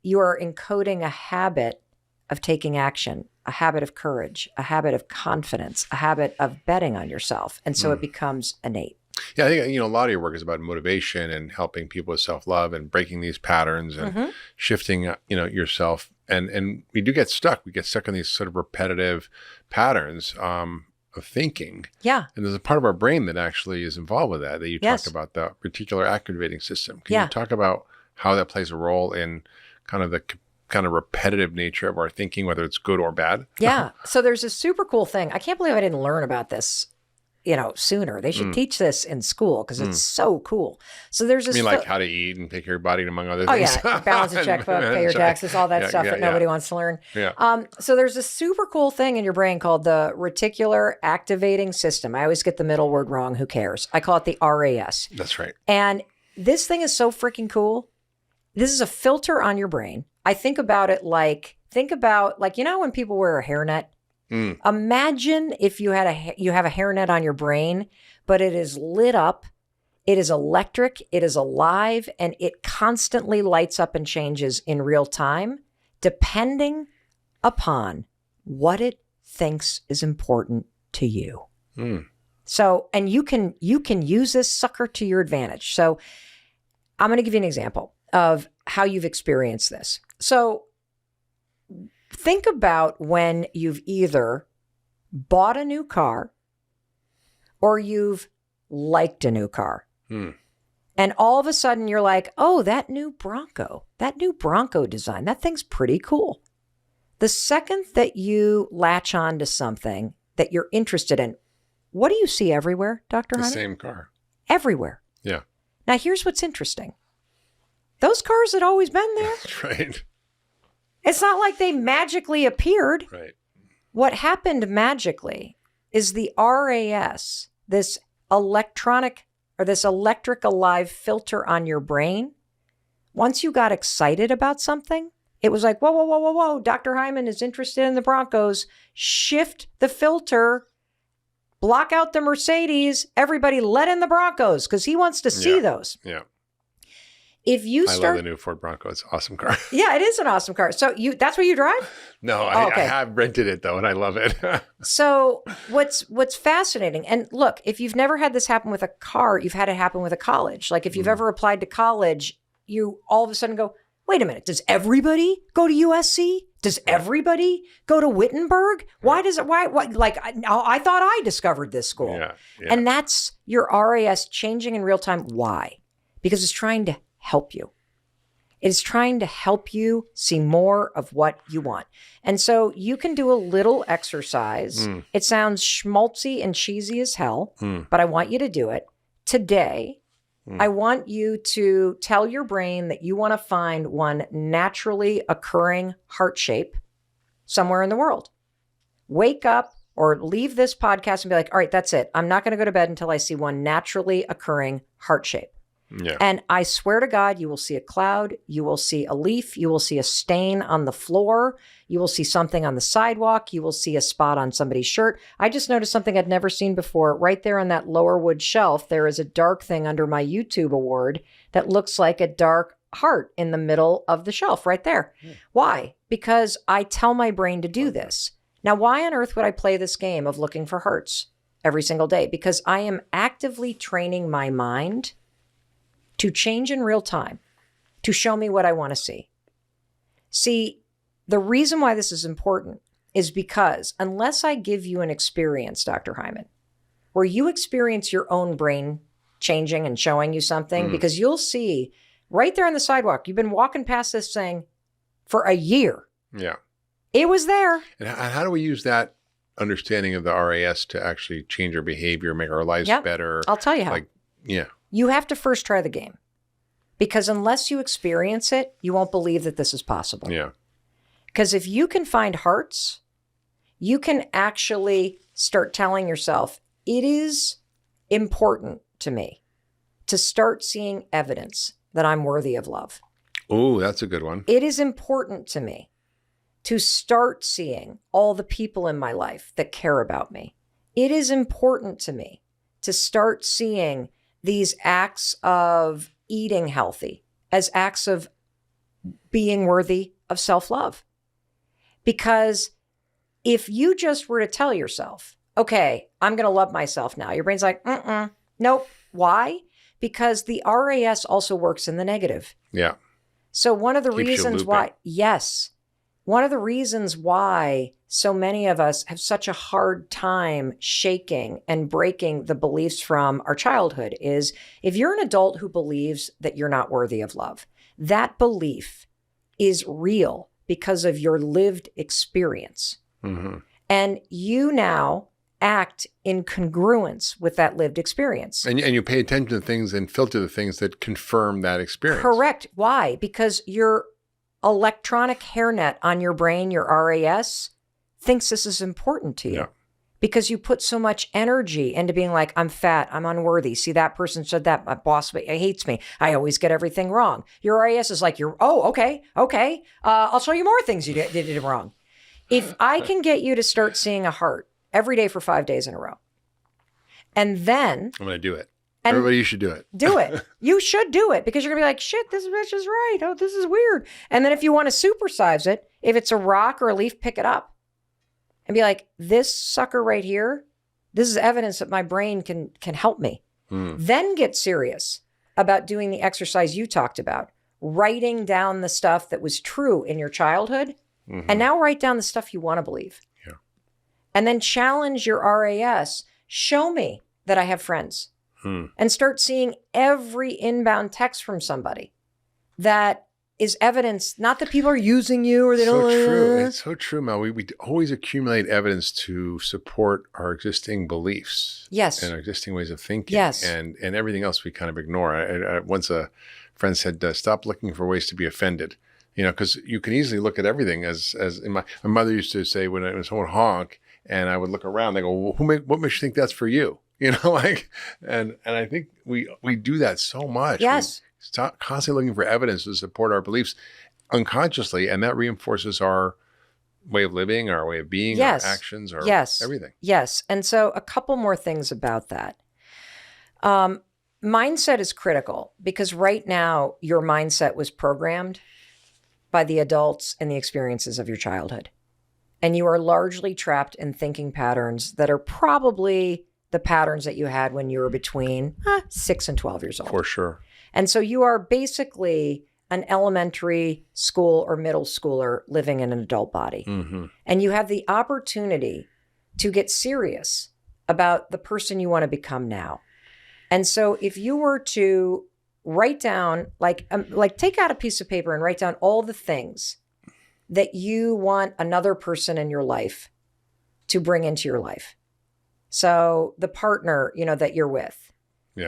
you are encoding a habit of taking action, a habit of courage, a habit of confidence, a habit of betting on yourself. And so it becomes innate. Yeah, I think, a lot of your work is about motivation and helping people with self-love and breaking these patterns and shifting, yourself. And we do get stuck. We get stuck in these sort of repetitive patterns of thinking. Yeah. And there's a part of our brain that actually is involved with that you talk about, the Reticular Activating System. Can you talk about how that plays a role in kind of the repetitive nature of our thinking, whether it's good or bad? Yeah. So there's a super cool thing. I can't believe I didn't learn about this, sooner. They should teach this in school because it's so cool. So there's this. Like how to eat and take care of your body, among other things. Oh yeah, balance a checkbook, pay your taxes, all that stuff that nobody wants to learn. Yeah. So there's a super cool thing in your brain called the Reticular Activating System. I always get the middle word wrong. Who cares? I call it the RAS. That's right. And this thing is so freaking cool. This is a filter on your brain. I think about it like when people wear a hairnet. Imagine if you have a hairnet on your brain, but it is lit up, it is electric, it is alive, and it constantly lights up and changes in real time, depending upon what it thinks is important to you. So, and you can use this sucker to your advantage. So I'm going to give you an example of how you've experienced this. So think about when you've either bought a new car or you've liked a new car. And all of a sudden you're like, oh, that new Bronco design, that thing's pretty cool. The second that you latch on to something that you're interested in, what do you see everywhere, Dr. The Hyman? same car. Everywhere. Yeah. Now here's what's interesting. Those cars had always been there. That's right. It's not like they magically appeared. Right. What happened magically is the RAS, this electric alive filter on your brain. Once you got excited about something, it was like, whoa. Dr. Hyman is interested in the Broncos. Shift the filter. Block out the Mercedes. Everybody let in the Broncos because he wants to see those. Yeah. If you I love the new Ford Bronco. It's an awesome car. Yeah, it is an awesome car. So that's what you drive? No, I have rented it though, and I love it. So what's fascinating, and look, if you've never had this happen with a car, you've had it happen with a college. Like if you've ever applied to college, you all of a sudden go, wait a minute, does everybody go to USC? Does everybody go to Wittenberg? Why? Like, I thought I discovered this school. Yeah. And that's your RAS changing in real time. Why? Because it's trying to help you. It is trying to help you see more of what you want. And so you can do a little exercise. It sounds schmaltzy and cheesy as hell, but I want you to do it today. I want you to tell your brain that you want to find one naturally occurring heart shape somewhere in the world. Wake up or leave this podcast and be like, all right, that's it. I'm not going to go to bed until I see one naturally occurring heart shape. Yeah. And I swear to God, you will see a cloud, you will see a leaf, you will see a stain on the floor, you will see something on the sidewalk, you will see a spot on somebody's shirt. I just noticed something I'd never seen before. Right there on that lower wood shelf, there is a dark thing under my YouTube award that looks like a dark heart in the middle of the shelf right there. Why? Because I tell my brain to do this. Now, why on earth would I play this game of looking for hearts every single day? Because I am actively training my mind to change in real time, to show me what I want to see. See, the reason why this is important is because unless I give you an experience, Dr. Hyman, where you experience your own brain changing and showing you something, because you'll see right there on the sidewalk, you've been walking past this thing for a year. Yeah. It was there. And how do we use that understanding of the RAS to actually change our behavior, make our lives better? I'll tell you how. Yeah. You have to first try the game, because unless you experience it, you won't believe that this is possible. Yeah. Because if you can find hearts, you can actually start telling yourself, it is important to me to start seeing evidence that I'm worthy of love. Oh, that's a good one. It is important to me to start seeing all the people in my life that care about me. It is important to me to start seeing these acts of eating healthy as acts of being worthy of self-love. Because if you just were to tell yourself, okay, I'm going to love myself now, your brain's like, nope. Why? Because the RAS also works in the negative. Yeah. So one of the Keeps you reasons looping. why, yes, one of the reasons why so many of us have such a hard time shaking and breaking the beliefs from our childhood is if you're an adult who believes that you're not worthy of love, that belief is real because of your lived experience. Mm-hmm. And you now act in congruence with that lived experience. And you pay attention to things and filter the things that confirm that experience. Correct. Why? Because your electronic hairnet on your brain, your RAS, thinks this is important to you. Yeah. Because you put so much energy into being like, I'm fat, I'm unworthy. See, that person said that, my boss hates me. I always get everything wrong. Your RAS is like, okay. I'll show you more things you did wrong. If I can get you to start seeing a heart every day for 5 days in a row, and then I'm going to do it. Everybody, you should do it. Do it. You should do it because you're going to be like, shit, this bitch is right. Oh, this is weird. And then if you want to supersize it, if it's a rock or a leaf, pick it up and be like, this sucker right here, this is evidence that my brain can help me. Then get serious about doing the exercise you talked about, writing down the stuff that was true in your childhood. And now write down the stuff you want to believe. Yeah. And then challenge your RAS. Show me that I have friends. And start seeing every inbound text from somebody that is evidence, not that people are using you or they don't. So true. It's so true, Mel. We always accumulate evidence to support our existing beliefs. Yes. And our existing ways of thinking. Yes. And everything else we kind of ignore. I once a friend said, stop looking for ways to be offended. You know, because you can easily look at everything as in my mother used to say when someone honk and I would look around, they go, well, what makes you think that's for you? You know, like, and I think we do that so much. Yes. We stop constantly looking for evidence to support our beliefs unconsciously, and that reinforces our way of living, our way of being, Yes. our actions, our everything. Yes. And so a couple more things about that. Mindset is critical because right now your mindset was programmed by the adults and the experiences of your childhood. And you are largely trapped in thinking patterns that are probably the patterns that you had when you were between 6 and 12 years old. For sure. And so you are basically an elementary school or middle schooler living in an adult body. And you have the opportunity to get serious about the person you want to become now. And so if you were to write down, like take out a piece of paper and write down all the things that you want another person in your life to bring into your life. So the partner, that you're with,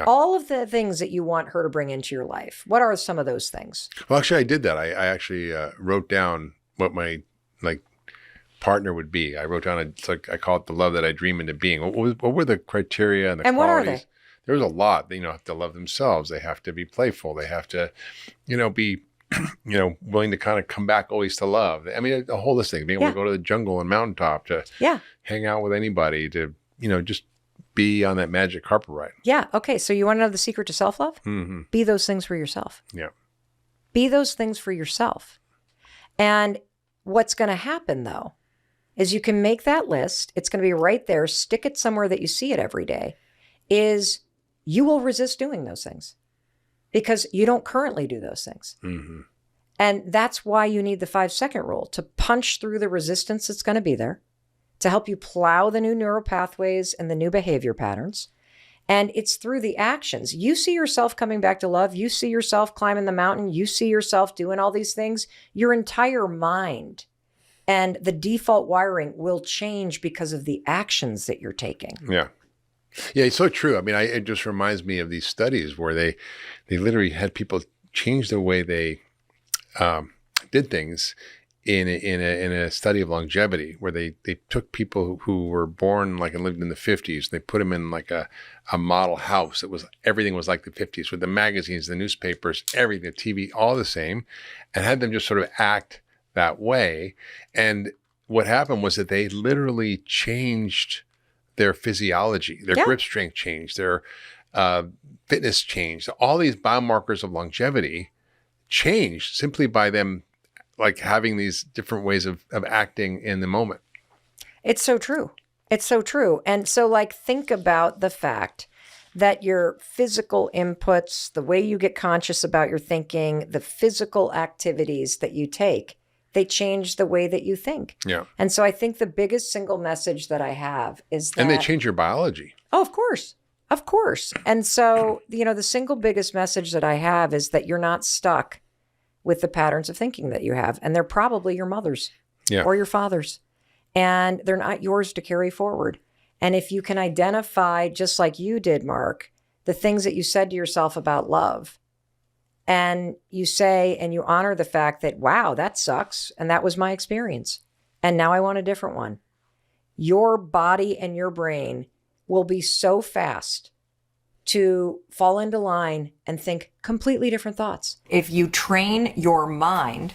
all of the things that you want her to bring into your life. What are some of those things? Well, actually, I did that. I actually wrote down what my partner would be. I wrote down, I call it the love that I dream into being. What were the criteria and the qualities? What are they? There's a lot. They have to love themselves. They have to be playful. They have to, be, willing to kind of come back always to love. I mean, a whole list thing, being able to go to the jungle and mountaintop, to hang out with anybody, to, just be on that magic carpet ride. Yeah. Okay. So you want to know the secret to self-love? Be those things for yourself. Yeah. Be those things for yourself. And what's going to happen though, is you can make that list. It's going to be right there. Stick it somewhere that you see it every day. Is you will resist doing those things because you don't currently do those things. And that's why you need the 5-second rule to punch through the resistance that's going to be there, to help you plow the new neural pathways and the new behavior patterns. And it's through the actions. You see yourself coming back to love. You see yourself climbing the mountain. You see yourself doing all these things. Your entire mind and the default wiring will change because of the actions that you're taking. Yeah. Yeah, it's so true. I mean, it just reminds me of these studies where they literally had people change the way they did things in a study of longevity, where they took people who were born and lived in the 50s. They put them in a model house. Everything was like the 50s, with the magazines, the newspapers, everything, the TV, all the same, and had them just sort of act that way. And what happened was that they literally changed their physiology, their grip strength changed, their fitness changed. All these biomarkers of longevity change simply by them like having these different ways of acting in the moment. It's so true. It's so true. And so like think about the fact that your physical inputs, the way you get conscious about your thinking, the physical activities that you take, they change the way that you think. Yeah. And so I think the biggest single message that I have is that... And they change your biology. Oh, of course. Of course. And so, the single biggest message that I have is that you're not stuck with the patterns of thinking that you have. And they're probably your mother's or your father's. And they're not yours to carry forward. And if you can identify, just like you did, Mark, the things that you said to yourself about love, and you say, and you honor the fact that, wow, that sucks. And that was my experience. And now I want a different one. Your body and your brain will be so fast to fall into line and think completely different thoughts. If you train your mind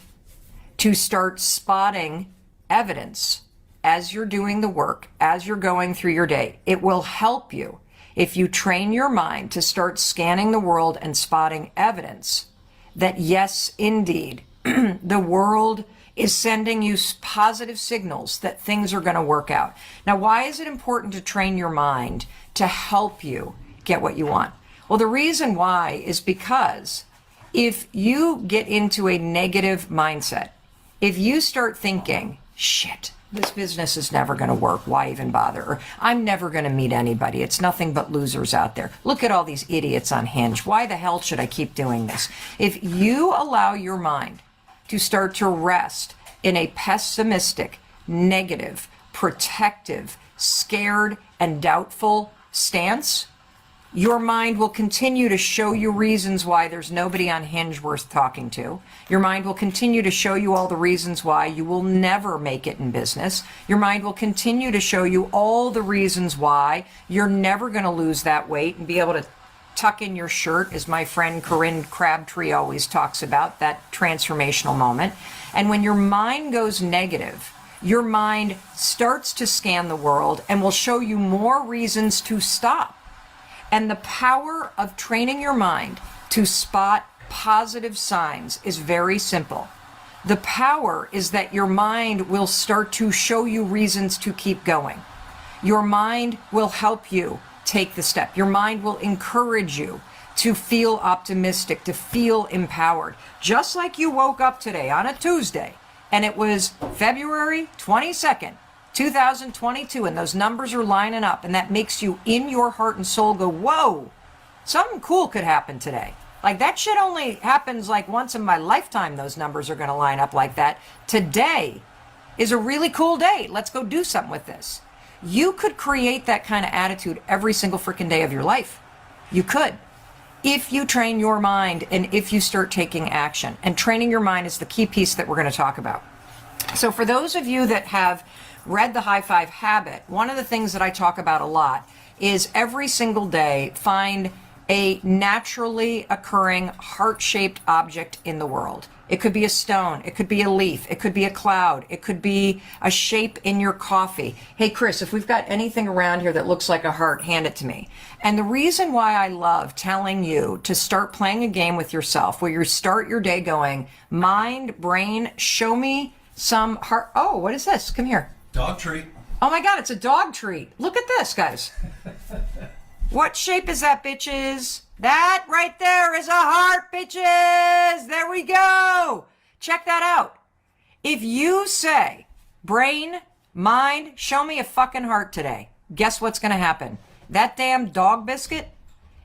to start spotting evidence as you're doing the work, as you're going through your day, it will help you. If you train your mind to start scanning the world and spotting evidence that yes, indeed, the world is sending you positive signals that things are going to work out. Now, why is it important to train your mind to help you get what you want? Well, the reason why is because if you get into a negative mindset, if you start thinking, shit, this business is never going to work. Why even bother? Or I'm never going to meet anybody. It's nothing but losers out there. Look at all these idiots on Hinge. Why the hell should I keep doing this? If you allow your mind to start to rest in a pessimistic, negative, protective, scared, and doubtful stance, your mind will continue to show you reasons why there's nobody on Hinge worth talking to. Your mind will continue to show you all the reasons why you will never make it in business. Your mind will continue to show you all the reasons why you're never going to lose that weight and be able to tuck in your shirt, as my friend Corinne Crabtree always talks about, that transformational moment. And when your mind goes negative, your mind starts to scan the world and will show you more reasons to stop. And the power of training your mind to spot positive signs is very simple. The power is that your mind will start to show you reasons to keep going. Your mind will help you take the step. Your mind will encourage you to feel optimistic, to feel empowered. Just like you woke up today on a Tuesday and it was February 22nd, 2022, and those numbers are lining up, and that makes you in your heart and soul go, whoa, something cool could happen today. Like that shit only happens like once in my lifetime. Those numbers are going to line up like that. Today is a really cool day. Let's go do something with this. You could create that kind of attitude every single freaking day of your life. You could. If you train your mind and if you start taking action. And training your mind is the key piece that we're going to talk about. So for those of you that have read The High Five Habit, one of the things that I talk about a lot is every single day find a naturally occurring heart-shaped object in the world. It could be a stone, it could be a leaf, it could be a cloud, it could be a shape in your coffee. Hey Chris, if we've got anything around here that looks like a heart, hand it to me. And the reason why I love telling you to start playing a game with yourself where you start your day going, mind, brain, show me some heart. Oh, what is this? Come here. Dog treat. Oh my God, it's a dog treat. Look at this, guys. What shape is that, bitches? That right there is a heart, bitches. There we go. Check that out. If you say, brain, mind, show me a fucking heart today, guess what's going to happen? That damn dog biscuit,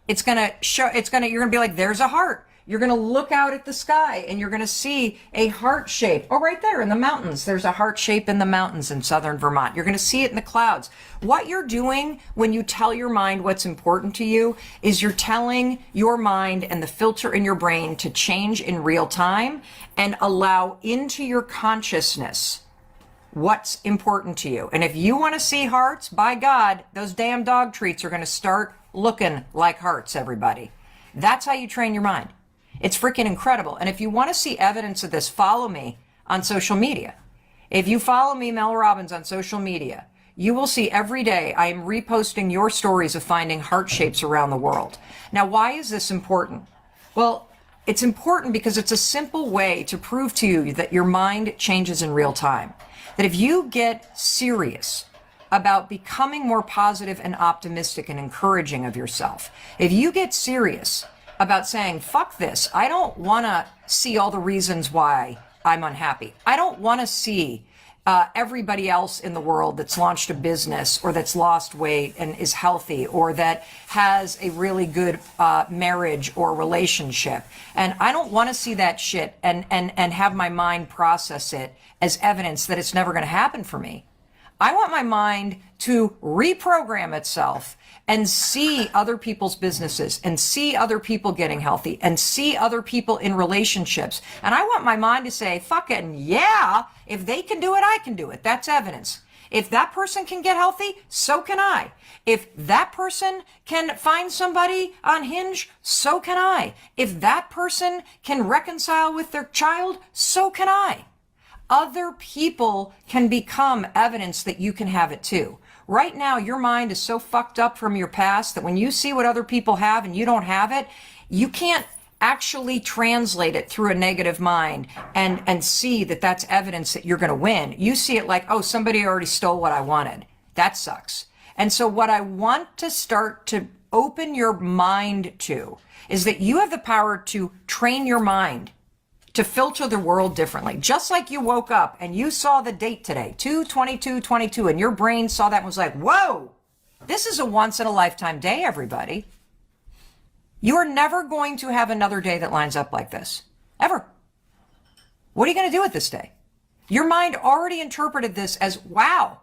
you're going to be like, there's a heart. You're going to look out at the sky and you're going to see a heart shape. Oh, right there in the mountains. There's a heart shape in the mountains in southern Vermont. You're going to see it in the clouds. What you're doing when you tell your mind what's important to you is you're telling your mind and the filter in your brain to change in real time and allow into your consciousness what's important to you. And if you want to see hearts, by God, those damn dog treats are going to start looking like hearts, everybody. That's how you train your mind. It's freaking incredible. And if you want to see evidence of this, follow me on social media. If you follow me, Mel Robbins, on social media, you will see every day I am reposting your stories of finding heart shapes around the world. Now, why is this important? Well, it's important because it's a simple way to prove to you that your mind changes in real time. That if you get serious about becoming more positive and optimistic and encouraging of yourself, if you get serious about saying, fuck this, I don't want to see all the reasons why I'm unhappy. I don't want to see everybody else in the world that's launched a business or that's lost weight and is healthy or that has a really good marriage or relationship. And I don't want to see that shit and have my mind process it as evidence that it's never going to happen for me. I want my mind to reprogram itself and see other people's businesses and see other people getting healthy and see other people in relationships. And I want my mind to say, fucking yeah, if they can do it, I can do it. That's evidence. If that person can get healthy, so can I. If that person can find somebody on Hinge, so can I. If that person can reconcile with their child, so can I. Other people can become evidence that you can have it too. Right now, your mind is so fucked up from your past that when you see what other people have and you don't have it, you can't actually translate it through a negative mind and see that that's evidence that you're going to win. You see it like, oh, somebody already stole what I wanted. That sucks. And so what I want to start to open your mind to is that you have the power to train your mind to filter the world differently. Just like you woke up and you saw the date today, 2/22/22, and your brain saw that and was like, whoa, this is a once in a lifetime day, everybody. You are never going to have another day that lines up like this, ever. What are you going to do with this day? Your mind already interpreted this as, wow,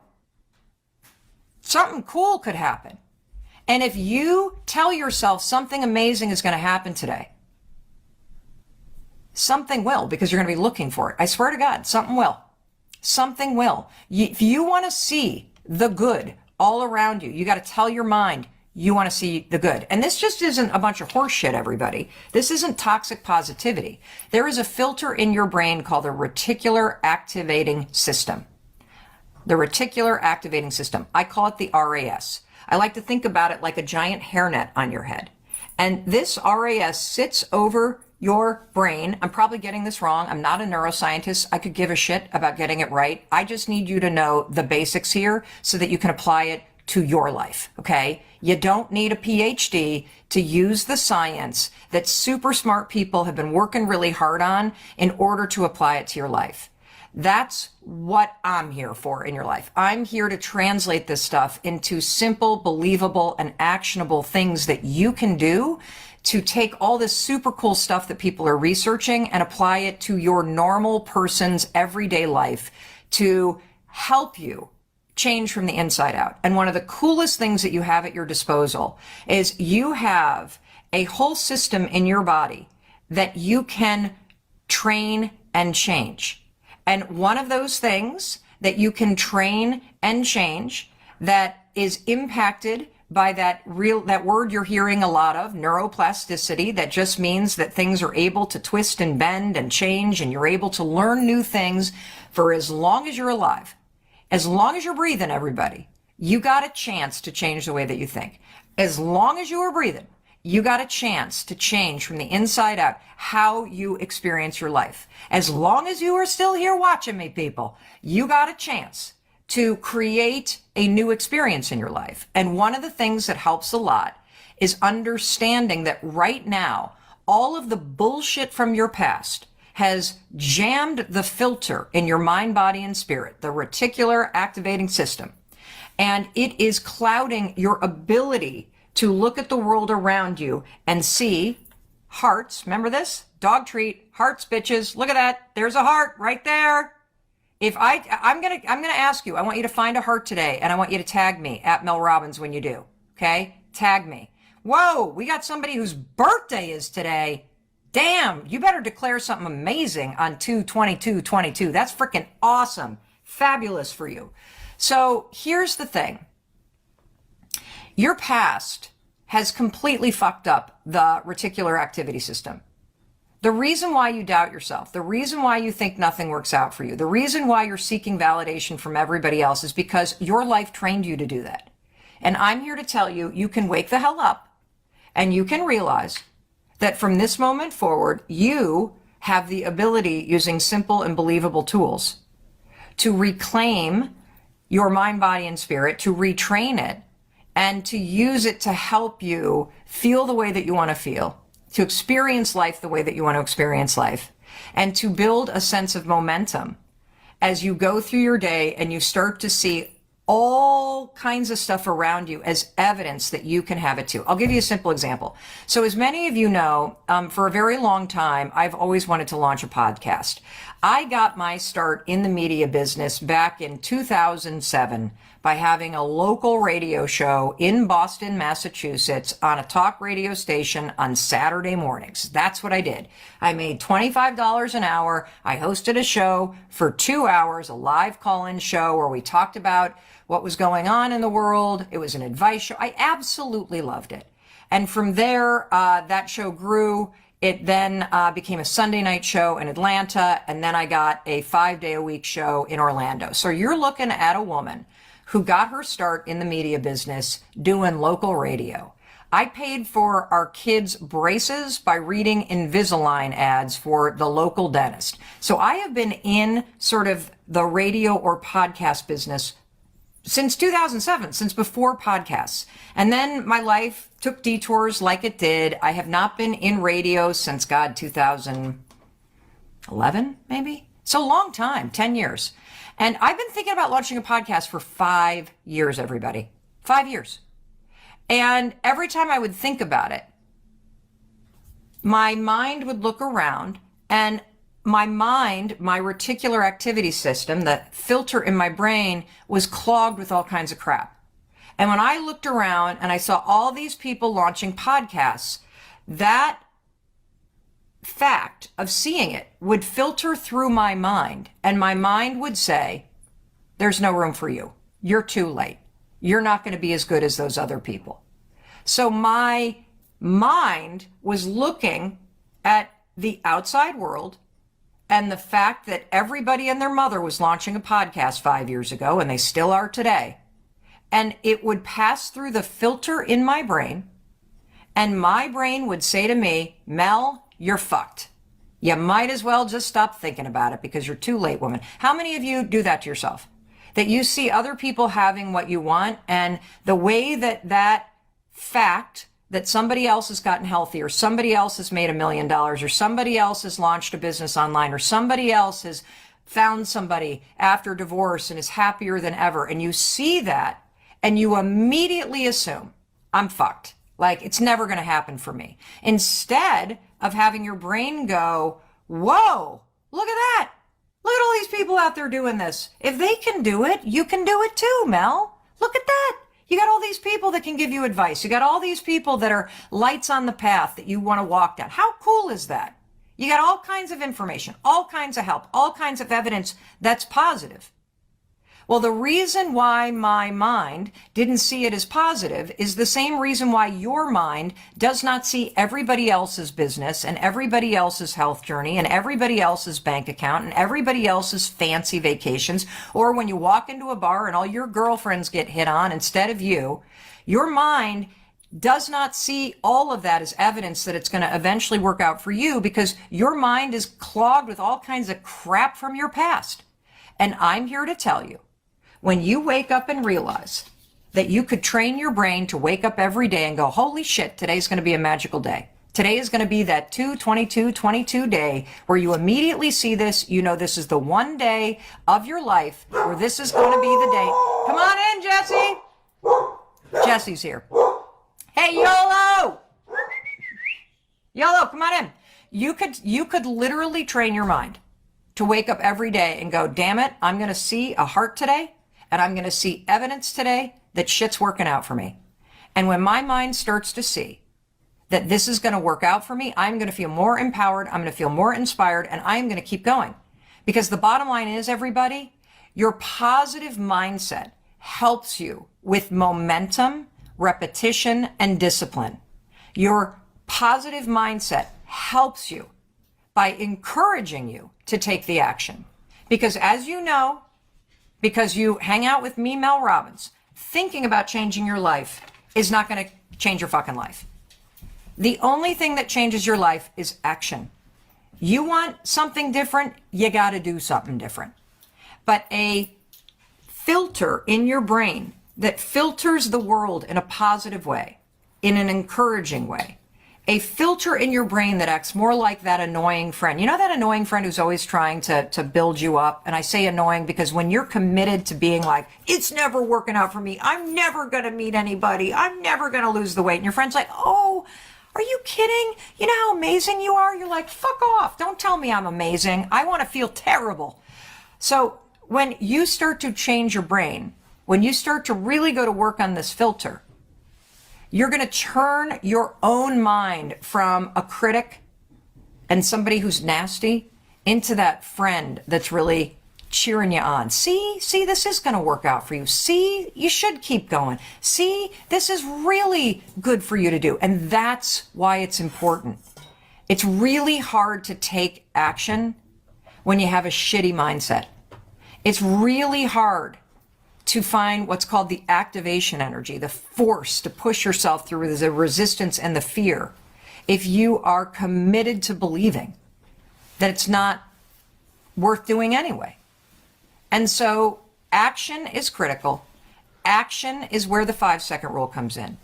something cool could happen. And if you tell yourself something amazing is going to happen today, something will, because you're going to be looking for it. I swear to God, something will. Something will. If you want to see the good all around you, you got to tell your mind you want to see the good. And this just isn't a bunch of horse shit, everybody. This isn't toxic positivity. There is a filter in your brain called the Reticular Activating System. The Reticular Activating System. I call it the RAS. I like to think about it like a giant hairnet on your head. And this RAS sits over your brain. I'm probably getting this wrong. I'm not a neuroscientist. I could give a shit about getting it right. I just need you to know the basics here so that you can apply it to your life, okay? You don't need a PhD to use the science that super smart people have been working really hard on in order to apply it to your life. That's what I'm here for in your life. I'm here to translate this stuff into simple, believable, and actionable things that you can do to take all this super cool stuff that people are researching and apply it to your normal person's everyday life to help you change from the inside out. And one of the coolest things that you have at your disposal is you have a whole system in your body that you can train and change. And one of those things that you can train and change that is impacted by that word you're hearing a lot of, neuroplasticity, that just means that things are able to twist and bend and change, and you're able to learn new things for as long as you're alive. As long as you're breathing, everybody, you got a chance to change the way that you think. As long as you are breathing, you got a chance to change from the inside out how you experience your life. As long as you are still here watching me, people, you got a chance to create a new experience in your life. And one of the things that helps a lot is understanding that right now, all of the bullshit from your past has jammed the filter in your mind, body, and spirit, the Reticular Activating System. And it is clouding your ability to look at the world around you and see hearts. Remember this? Dog treat, hearts, bitches. Look at that. There's a heart right there. If I'm gonna ask you, I want you to find a heart today, and I want you to tag me at Mel Robbins when you do. Okay? Tag me. Whoa, we got somebody whose birthday is today. Damn, you better declare something amazing on 2/22/22. That's freaking awesome. Fabulous for you. So here's the thing. Your past has completely fucked up the reticular activity system. The reason why you doubt yourself, the reason why you think nothing works out for you, the reason why you're seeking validation from everybody else is because your life trained you to do that. And I'm here to tell you, you can wake the hell up and you can realize that from this moment forward, you have the ability, using simple and believable tools, to reclaim your mind, body, and spirit, to retrain it, and to use it to help you feel the way that you want to feel, to experience life the way that you want to experience life, and to build a sense of momentum as you go through your day and you start to see all kinds of stuff around you as evidence that you can have it too. I'll give you a simple example. So as many of you know, for a very long time, I've always wanted to launch a podcast. I got my start in the media business back in 2007 by having a local radio show in Boston, Massachusetts on a talk radio station on Saturday mornings. That's what I did. I made $25 an hour. I hosted a show for 2 hours, a live call-in show where we talked about what was going on in the world. It was an advice show. I absolutely loved it. And from there, that show grew. It then became a Sunday night show in Atlanta, and then I got a 5-day-a-week show in Orlando. So you're looking at a woman who got her start in the media business doing local radio. I paid for our kids' braces by reading Invisalign ads for the local dentist. So I have been in sort of the radio or podcast business since 2007, since before podcasts. And then my life took detours like it did. I have not been in radio since, 2011, maybe? So a long time, 10 years. And I've been thinking about launching a podcast for 5 years, everybody. 5 years. And every time I would think about it, my mind would look around, and my mind, my reticular activity system, the filter in my brain, was clogged with all kinds of crap. And when I looked around and I saw all these people launching podcasts, that fact of seeing it would filter through my mind, and my mind would say, there's no room for you. You're too late. You're not going to be as good as those other people. So my mind was looking at the outside world and the fact that everybody and their mother was launching a podcast 5 years ago, and they still are today. And it would pass through the filter in my brain, and my brain would say to me, Mel, you're fucked. You might as well just stop thinking about it because you're too late, woman. How many of you do that to yourself? That you see other people having what you want, and the way that fact that somebody else has gotten healthy, or somebody else has made $1 million, or somebody else has launched a business online, or somebody else has found somebody after divorce and is happier than ever, and you see that and you immediately assume, I'm fucked. Like, it's never going to happen for me. Instead of having your brain go, whoa, look at that. Look at all these people out there doing this. If they can do it, you can do it too, Mel. Look at that. You got all these people that can give you advice. You got all these people that are lights on the path that you want to walk down. How cool is that? You got all kinds of information, all kinds of help, all kinds of evidence that's positive. Well, the reason why my mind didn't see it as positive is the same reason why your mind does not see everybody else's business and everybody else's health journey and everybody else's bank account and everybody else's fancy vacations, or when you walk into a bar and all your girlfriends get hit on instead of you. Your mind does not see all of that as evidence that it's going to eventually work out for you, because your mind is clogged with all kinds of crap from your past. And I'm here to tell you, when you wake up and realize that you could train your brain to wake up every day and go, holy shit, today's going to be a magical day. Today is going to be that 2/22/22 day where you immediately see this. You know, this is the one day of your life where this is going to be the day. Come on in, Jesse. Jesse's here. Hey, YOLO! YOLO, come on in. You could literally train your mind to wake up every day and go, damn it, I'm going to see a heart today. And I'm going to see evidence today that shit's working out for me. And when my mind starts to see that this is going to work out for me, I'm going to feel more empowered, I'm going to feel more inspired, and I'm going to keep going. Because the bottom line is, everybody, your positive mindset helps you with momentum, repetition, and discipline. Your positive mindset helps you by encouraging you to take the action. Because as you know, because you hang out with me, Mel Robbins, thinking about changing your life is not going to change your fucking life. The only thing that changes your life is action. You want something different, you got to do something different. But a filter in your brain that filters the world in a positive way, in an encouraging way, a filter in your brain that acts more like that annoying friend. You know that annoying friend who's always trying to build you up? And I say annoying because when you're committed to being like, it's never working out for me, I'm never going to meet anybody, I'm never going to lose the weight. And your friend's like, oh, are you kidding? You know how amazing you are? You're like, fuck off. Don't tell me I'm amazing. I want to feel terrible. So when you start to change your brain, when you start to really go to work on this filter, you're going to turn your own mind from a critic and somebody who's nasty into that friend that's really cheering you on. See, this is going to work out for you. See, you should keep going. See, this is really good for you to do. And that's why it's important. It's really hard to take action when you have a shitty mindset. It's really hard to find what's called the activation energy, the force to push yourself through the resistance and the fear, if you are committed to believing that it's not worth doing anyway. And so action is critical. Action is where the 5-second rule comes in.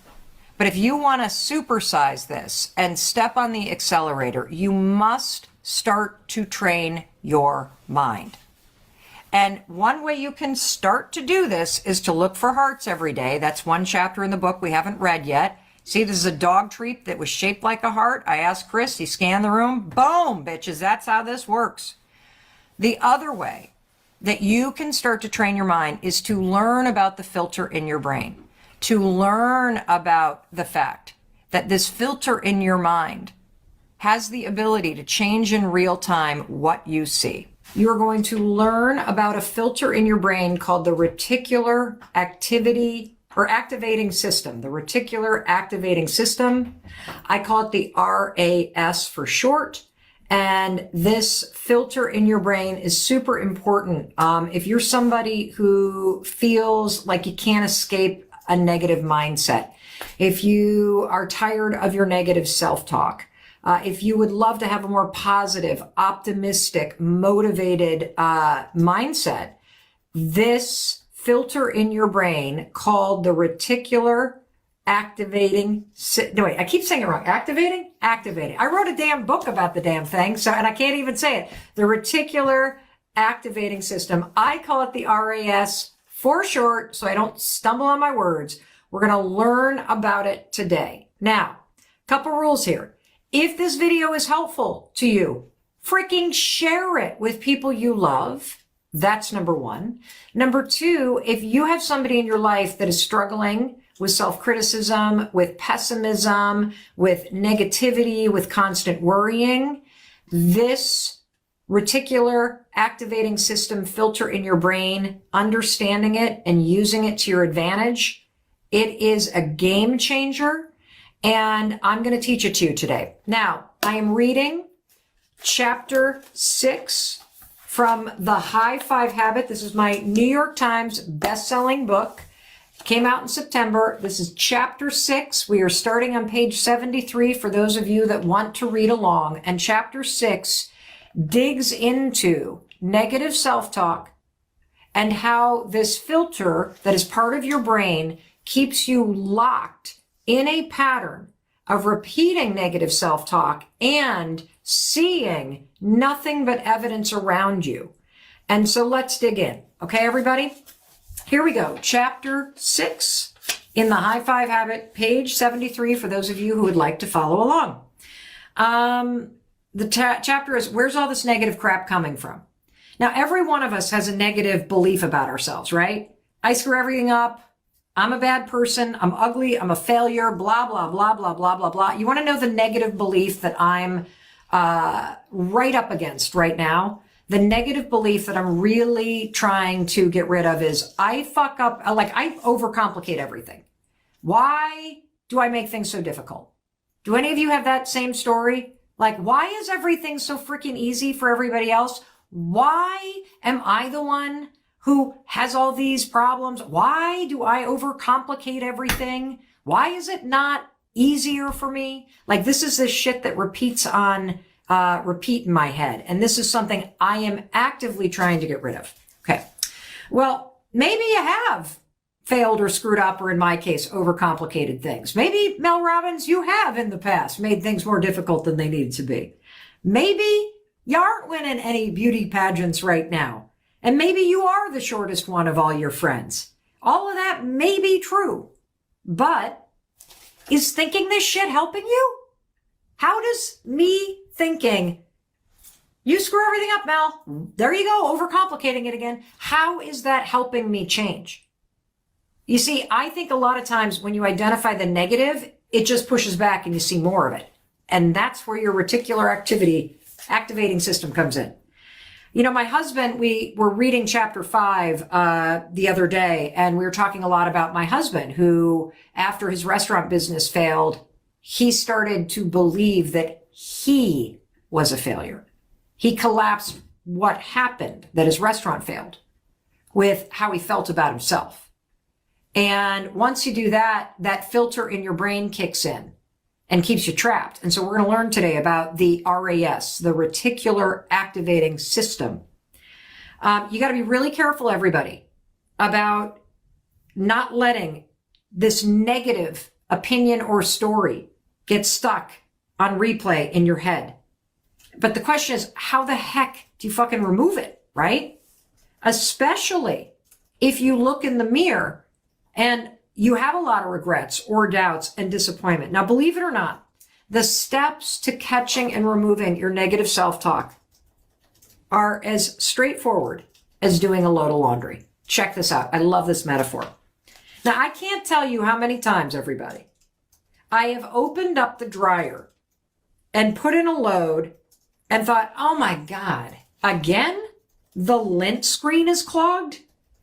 But if you want to supersize this and step on the accelerator, you must start to train your mind. And one way you can start to do this is to look for hearts every day. That's one chapter in the book we haven't read yet. See, this is a dog treat that was shaped like a heart. I asked Chris, he scanned the room. Boom, bitches, that's how this works. The other way that you can start to train your mind is to learn about the filter in your brain, to learn about the fact that this filter in your mind has the ability to change in real time what you see. You're going to learn about a filter in your brain called the Reticular Activating System, the Reticular Activating System. I call it the RAS for short. And this filter in your brain is super important. If you're somebody who feels like you can't escape a negative mindset, if you are tired of your negative self-talk, if you would love to have a more positive, optimistic, motivated mindset, this filter in your brain called the Reticular Activating, no wait, I keep saying it wrong. Activating? Activating. I wrote a damn book about the damn thing, and I can't even say it. The Reticular Activating System. I call it the RAS for short, so I don't stumble on my words. We're going to learn about it today. Now, couple rules here. If this video is helpful to you, freaking share it with people you love. That's number one. Number two, if you have somebody in your life that is struggling with self-criticism, with pessimism, with negativity, with constant worrying, this Reticular Activating System filter in your brain, understanding it and using it to your advantage, it is a game changer. And I'm going to teach it to you today. Now, I am reading chapter 6 from The High Five Habit. This is my New York Times best-selling book. It came out in September. This is chapter 6. We are starting on page 73 for those of you that want to read along. And chapter 6 digs into negative self-talk and how this filter that is part of your brain keeps you locked in a pattern of repeating negative self-talk and seeing nothing but evidence around you. And so let's dig in. Okay, everybody? Here we go. Chapter 6 in The High Five Habit, page 73, for those of you who would like to follow along. The chapter is, where's all this negative crap coming from? Now, every one of us has a negative belief about ourselves, right? I screw everything up. I'm a bad person. I'm ugly. I'm a failure. Blah, blah, blah, blah, blah, blah, blah. You want to know the negative belief that I'm right up against right now? The negative belief that I'm really trying to get rid of is I fuck up, like I overcomplicate everything. Why do I make things so difficult? Do any of you have that same story? Like, why is everything so freaking easy for everybody else? Why am I the one who has all these problems? Why do I overcomplicate everything? Why is it not easier for me. Like this is this shit that repeat in my head. And this is something I am actively trying to get rid of. Okay. Well, maybe you have failed or screwed up, or in my case, overcomplicated things. Maybe, Mel Robbins, you have in the past made things more difficult than they needed to be. Maybe you aren't winning any beauty pageants right now. And maybe you are the shortest one of all your friends. All of that may be true. But is thinking this shit helping you? How does me thinking, you screw everything up, Mel, there you go, overcomplicating it again. How is that helping me change? You see, I think a lot of times when you identify the negative, it just pushes back and you see more of it. And that's where your reticular activating system comes in. You know, my husband, we were reading chapter 5 the other day, and we were talking a lot about my husband, who, after his restaurant business failed, he started to believe that he was a failure. He collapsed what happened, that his restaurant failed, with how he felt about himself. And once you do that, that filter in your brain kicks in and keeps you trapped. And so we're going to learn today about the RAS, the Reticular Activating System. You got to be really careful, everybody, about not letting this negative opinion or story get stuck on replay in your head. But the question is, how the heck do you fucking remove it, right? Especially if you look in the mirror and you have a lot of regrets or doubts and disappointment. Now, believe it or not, the steps to catching and removing your negative self-talk are as straightforward as doing a load of laundry. Check this out. I love this metaphor. Now, I can't tell you how many times, everybody, I have opened up the dryer and put in a load and thought, oh my God, again? The lint screen is clogged?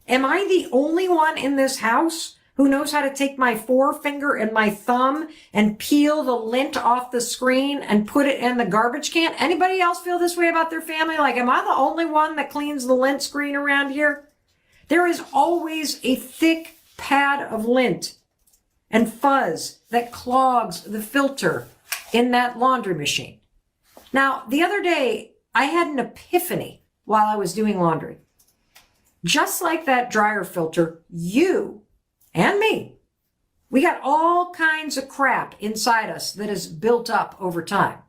Am I the only one in this house who knows how to take my forefinger and my thumb and peel the lint off the screen and put it in the garbage can? Anybody else feel this way about their family? Like, am I the only one that cleans the lint screen around here? There is always a thick pad of lint and fuzz that clogs the filter in that laundry machine. Now, the other day, I had an epiphany while I was doing laundry. Just like that dryer filter, you and me, we got all kinds of crap inside us that is built up over time.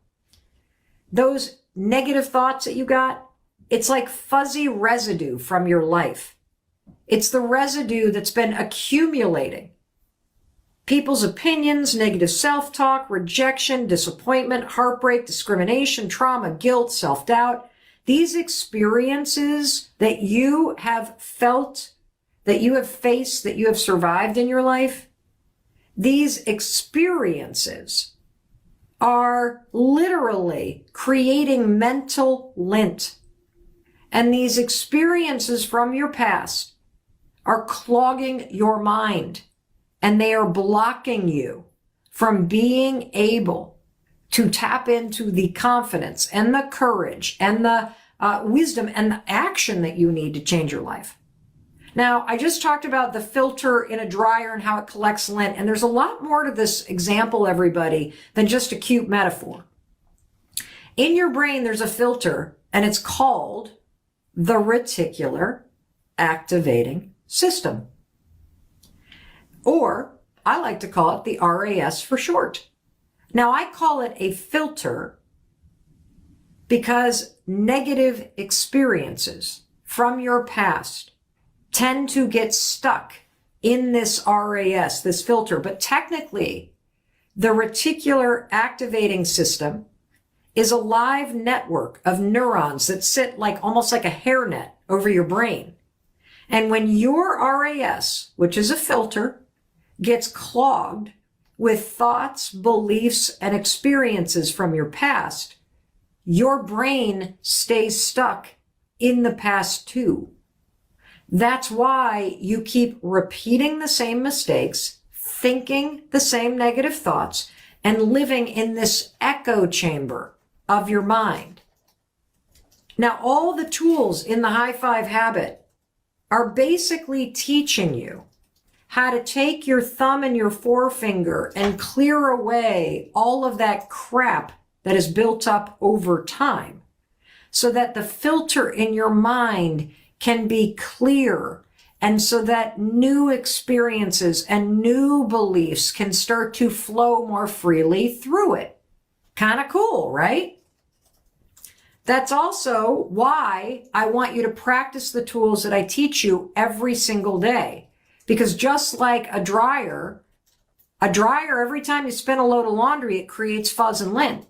Those negative thoughts that you got, it's like fuzzy residue from your life. It's the residue that's been accumulating. People's opinions, negative self-talk, rejection, disappointment, heartbreak, discrimination, trauma, guilt, self-doubt. These experiences that you have felt, that you have faced, that you have survived in your life, these experiences are literally creating mental lint. And these experiences from your past are clogging your mind, and they are blocking you from being able to tap into the confidence and the courage and the wisdom and the action that you need to change your life. Now, I just talked about the filter in a dryer and how it collects lint, and there's a lot more to this example, everybody, than just a cute metaphor. In your brain, there's a filter, and it's called the Reticular Activating System. Or I like to call it the RAS for short. Now, I call it a filter because negative experiences from your past tend to get stuck in this RAS, this filter. But technically, the Reticular Activating System is a live network of neurons that sit like almost like a hairnet over your brain. And when your RAS, which is a filter, gets clogged with thoughts, beliefs, and experiences from your past, your brain stays stuck in the past too. That's why you keep repeating the same mistakes, thinking the same negative thoughts, and living in this echo chamber of your mind. Now, all the tools in the High Five Habit are basically teaching you how to take your thumb and your forefinger and clear away all of that crap that is built up over time so that the filter in your mind can be clear, and so that new experiences and new beliefs can start to flow more freely through it. Kind of cool, right? That's also why I want you to practice the tools that I teach you every single day. Because just like a dryer, every time you spin a load of laundry, it creates fuzz and lint.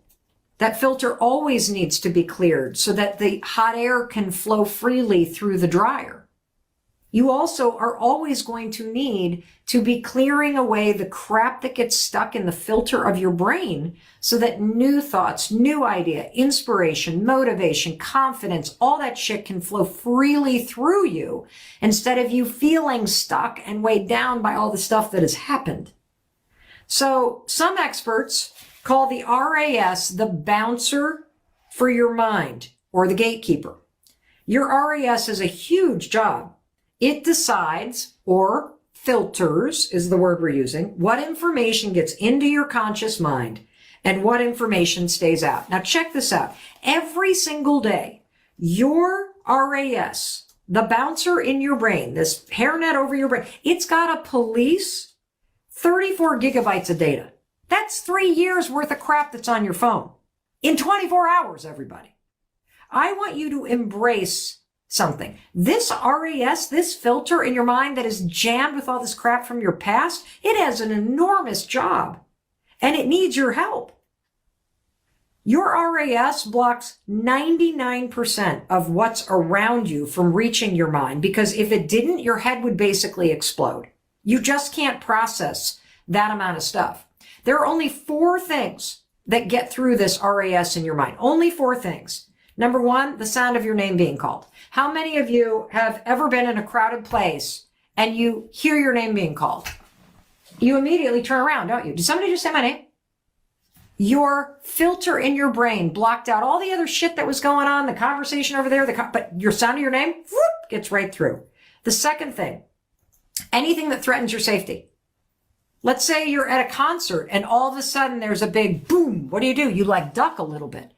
That filter always needs to be cleared so that the hot air can flow freely through the dryer. You also are always going to need to be clearing away the crap that gets stuck in the filter of your brain so that new thoughts, new idea, inspiration, motivation, confidence, all that shit can flow freely through you instead of you feeling stuck and weighed down by all the stuff that has happened. So some experts call the RAS the bouncer for your mind, or the gatekeeper. Your RAS is a huge job. It decides, or filters is the word we're using, what information gets into your conscious mind and what information stays out. Now check this out. Every single day, your RAS, the bouncer in your brain, this hairnet over your brain, it's got to police 34 gigabytes of data. That's 3 years worth of crap that's on your phone in 24 hours, everybody. I want you to embrace something. This RAS, this filter in your mind that is jammed with all this crap from your past, it has an enormous job and it needs your help. Your RAS blocks 99% of what's around you from reaching your mind, because if it didn't, your head would basically explode. You just can't process that amount of stuff. There are only 4 things that get through this RAS in your mind. Only 4 things. Number 1, the sound of your name being called. How many of you have ever been in a crowded place and you hear your name being called? You immediately turn around, don't you? Did somebody just say my name? Your filter in your brain blocked out all the other shit that was going on, the conversation over there, but your sound of your name, whoop, gets right through. The second thing, anything that threatens your safety. Let's say you're at a concert and all of a sudden there's a big boom. What do? You like duck a little bit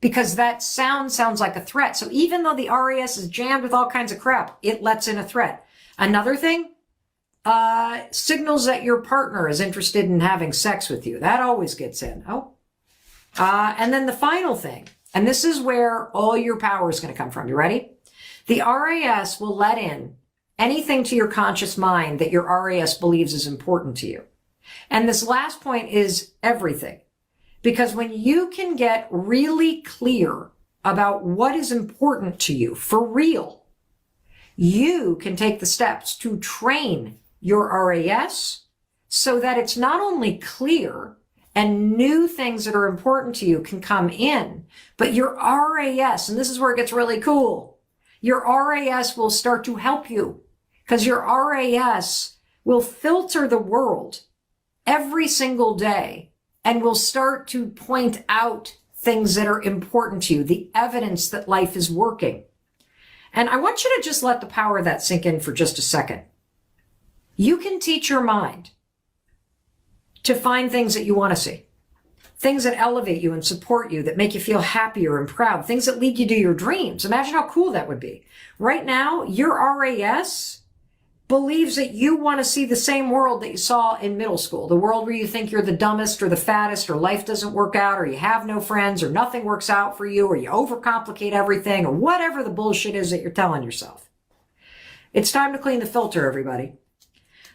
because that sounds like a threat. So even though the RAS is jammed with all kinds of crap, it lets in a threat. Another thing, signals that your partner is interested in having sex with you. That always gets in. And then the final thing, and this is where all your power is going to come from. You ready? The RAS will let in anything to your conscious mind that your RAS believes is important to you. And this last point is everything. Because when you can get really clear about what is important to you for real, you can take the steps to train your RAS so that it's not only clear and new things that are important to you can come in, but your RAS, and this is where it gets really cool, your RAS will start to help you because your RAS will filter the world every single day and will start to point out things that are important to you, the evidence that life is working. And I want you to just let the power of that sink in for just a second. You can teach your mind to find things that you want to see, things that elevate you and support you, that make you feel happier and proud, things that lead you to your dreams. Imagine how cool that would be. Right now, your RAS believes that you want to see the same world that you saw in middle school, the world where you think you're the dumbest or the fattest or life doesn't work out or you have no friends or nothing works out for you or you overcomplicate everything or whatever the bullshit is that you're telling yourself. It's time to clean the filter, everybody.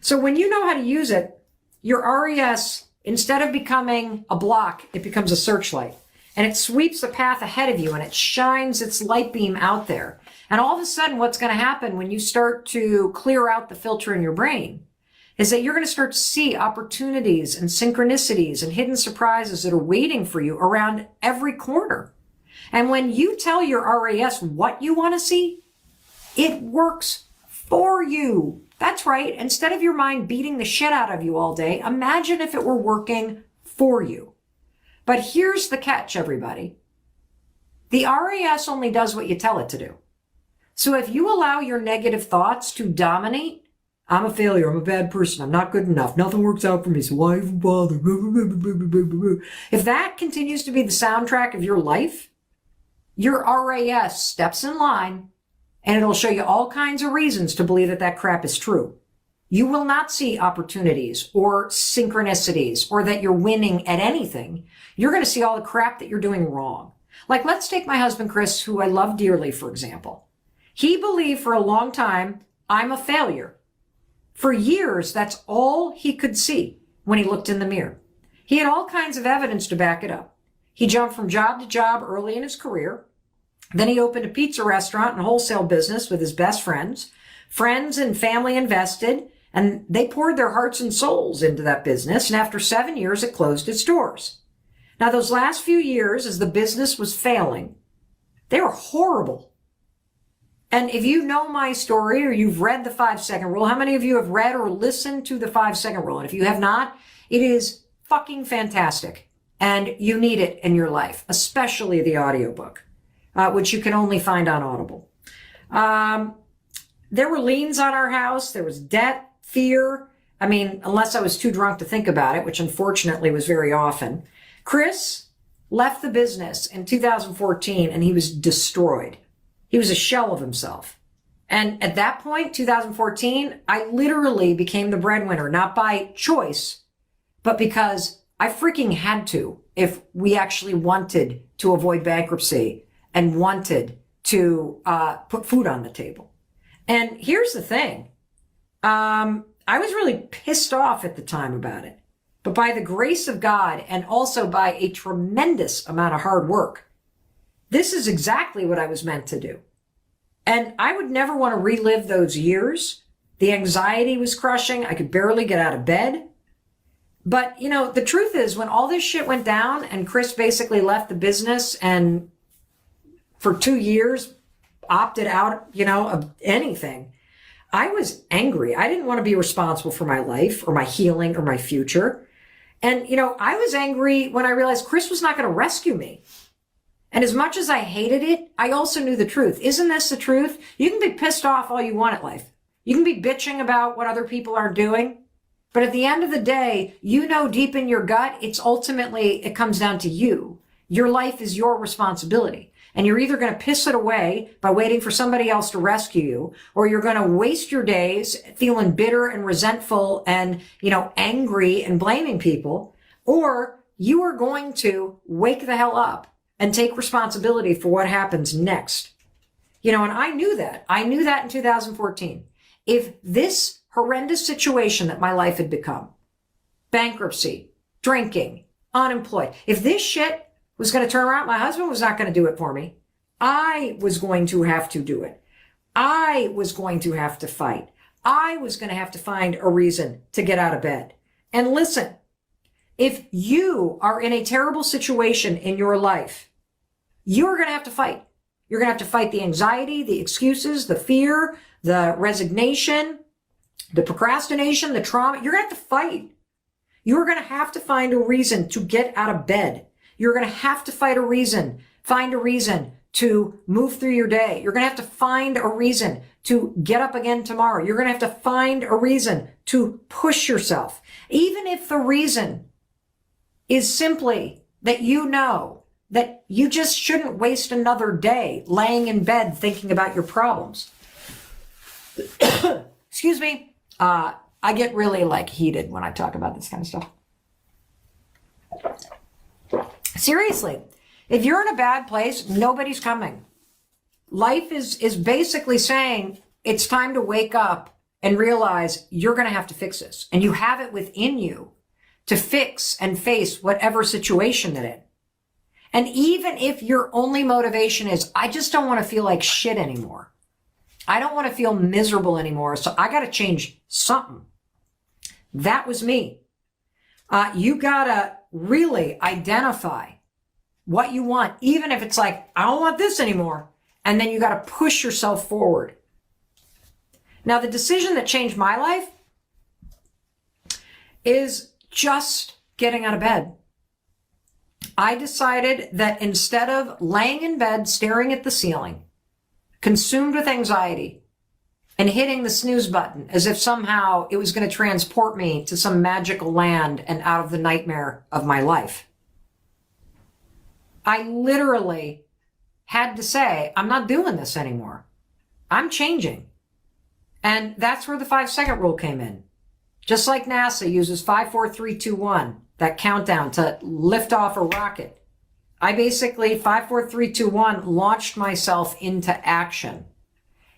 So when you know how to use it, your RAS, instead of becoming a block, it becomes a searchlight. And it sweeps the path ahead of you and it shines its light beam out there. And all of a sudden, what's going to happen when you start to clear out the filter in your brain is that you're going to start to see opportunities and synchronicities and hidden surprises that are waiting for you around every corner. And when you tell your RAS what you want to see, it works for you. That's right. Instead of your mind beating the shit out of you all day, imagine if it were working for you. But here's the catch, everybody. The RAS only does what you tell it to do. So if you allow your negative thoughts to dominate, I'm a failure. I'm a bad person. I'm not good enough. Nothing works out for me. So why even bother? If that continues to be the soundtrack of your life, your RAS steps in line and it'll show you all kinds of reasons to believe that that crap is true. You will not see opportunities or synchronicities or that you're winning at anything. You're going to see all the crap that you're doing wrong. Like, let's take my husband, Chris, who I love dearly, for example. He believed for a long time, I'm a failure. For years, that's all he could see when he looked in the mirror. He had all kinds of evidence to back it up. He jumped from job to job early in his career. Then he opened a pizza restaurant and wholesale business with his best friends. Friends and family invested, and they poured their hearts and souls into that business. And after 7 years, it closed its doors. Now, those last few years, as the business was failing, they were horrible. And if you know my story or you've read the 5-second rule, how many of you have read or listened to the 5-second rule? And if you have not, it is fucking fantastic. And you need it in your life, especially the audiobook, which you can only find on Audible. There were liens on our house. There was debt, fear. I mean, unless I was too drunk to think about it, which unfortunately was very often. Chris left the business in 2014 and he was destroyed. He was a shell of himself. And at that point, 2014, I literally became the breadwinner, not by choice, but because I freaking had to if we actually wanted to avoid bankruptcy and wanted to put food on the table. And here's the thing. I was really pissed off at the time about it. But by the grace of God and also by a tremendous amount of hard work, this is exactly what I was meant to do. And I would never want to relive those years. The anxiety was crushing. I could barely get out of bed. But, you know, the truth is when all this shit went down and Chris basically left the business and for 2 years opted out, you know, of anything, I was angry. I didn't want to be responsible for my life or my healing or my future. And, you know, I was angry when I realized Chris was not going to rescue me. And as much as I hated it, I also knew the truth. Isn't this the truth? You can be pissed off all you want at life. You can be bitching about what other people are doing. But at the end of the day, you know deep in your gut, it comes down to you. Your life is your responsibility. And you're either going to piss it away by waiting for somebody else to rescue you, or you're going to waste your days feeling bitter and resentful and, you know, angry and blaming people, or you are going to wake the hell up and take responsibility for what happens next. You know, and I knew that. I knew that in 2014. If this horrendous situation that my life had become, bankruptcy, drinking, unemployed, if this shit was going to turn around, my husband was not going to do it for me. I was going to have to do it. I was going to have to fight. I was going to have to find a reason to get out of bed. And listen, if you are in a terrible situation in your life, you're going to have to fight. You're going to have to fight the anxiety, the excuses, the fear, the resignation, the procrastination, the trauma. You're going to have to fight. You're going to have to find a reason to get out of bed. You're going to have to find a reason to move through your day. You're going to have to find a reason to get up again tomorrow. You're going to have to find a reason to push yourself. Even if the reason is simply that you know that you just shouldn't waste another day laying in bed thinking about your problems. Excuse me. I get really heated when I talk about this kind of stuff. Seriously, if you're in a bad place, nobody's coming. Life is basically saying it's time to wake up and realize you're going to have to fix this. And you have it within you to fix and face whatever situation that in. And even if your only motivation is, I just don't want to feel like shit anymore. I don't want to feel miserable anymore. So I got to change something. That was me. You got to really identify what you want, even if it's like, I don't want this anymore. And then you got to push yourself forward. Now, the decision that changed my life is just getting out of bed. I decided that instead of laying in bed, staring at the ceiling, consumed with anxiety, and hitting the snooze button as if somehow it was going to transport me to some magical land and out of the nightmare of my life. I literally had to say, I'm not doing this anymore. I'm changing. And that's where the 5-second rule came in. Just like NASA uses 5, 4, 3, 2, 1, that countdown to lift off a rocket. I basically, 5, 4, 3, 2, 1, launched myself into action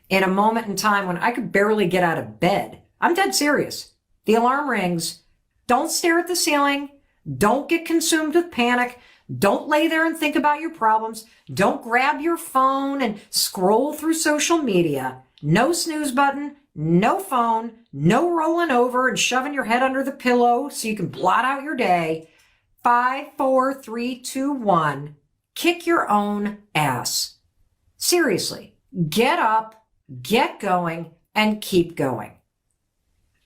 in a moment in time when I could barely get out of bed. I'm dead serious. The alarm rings. Don't stare at the ceiling. Don't get consumed with panic. Don't lay there and think about your problems. Don't grab your phone and scroll through social media. No snooze button, no phone, no rolling over and shoving your head under the pillow so you can blot out your day. 5, 4, 3, 2, 1. Kick your own ass. Seriously, get up, get going, and keep going.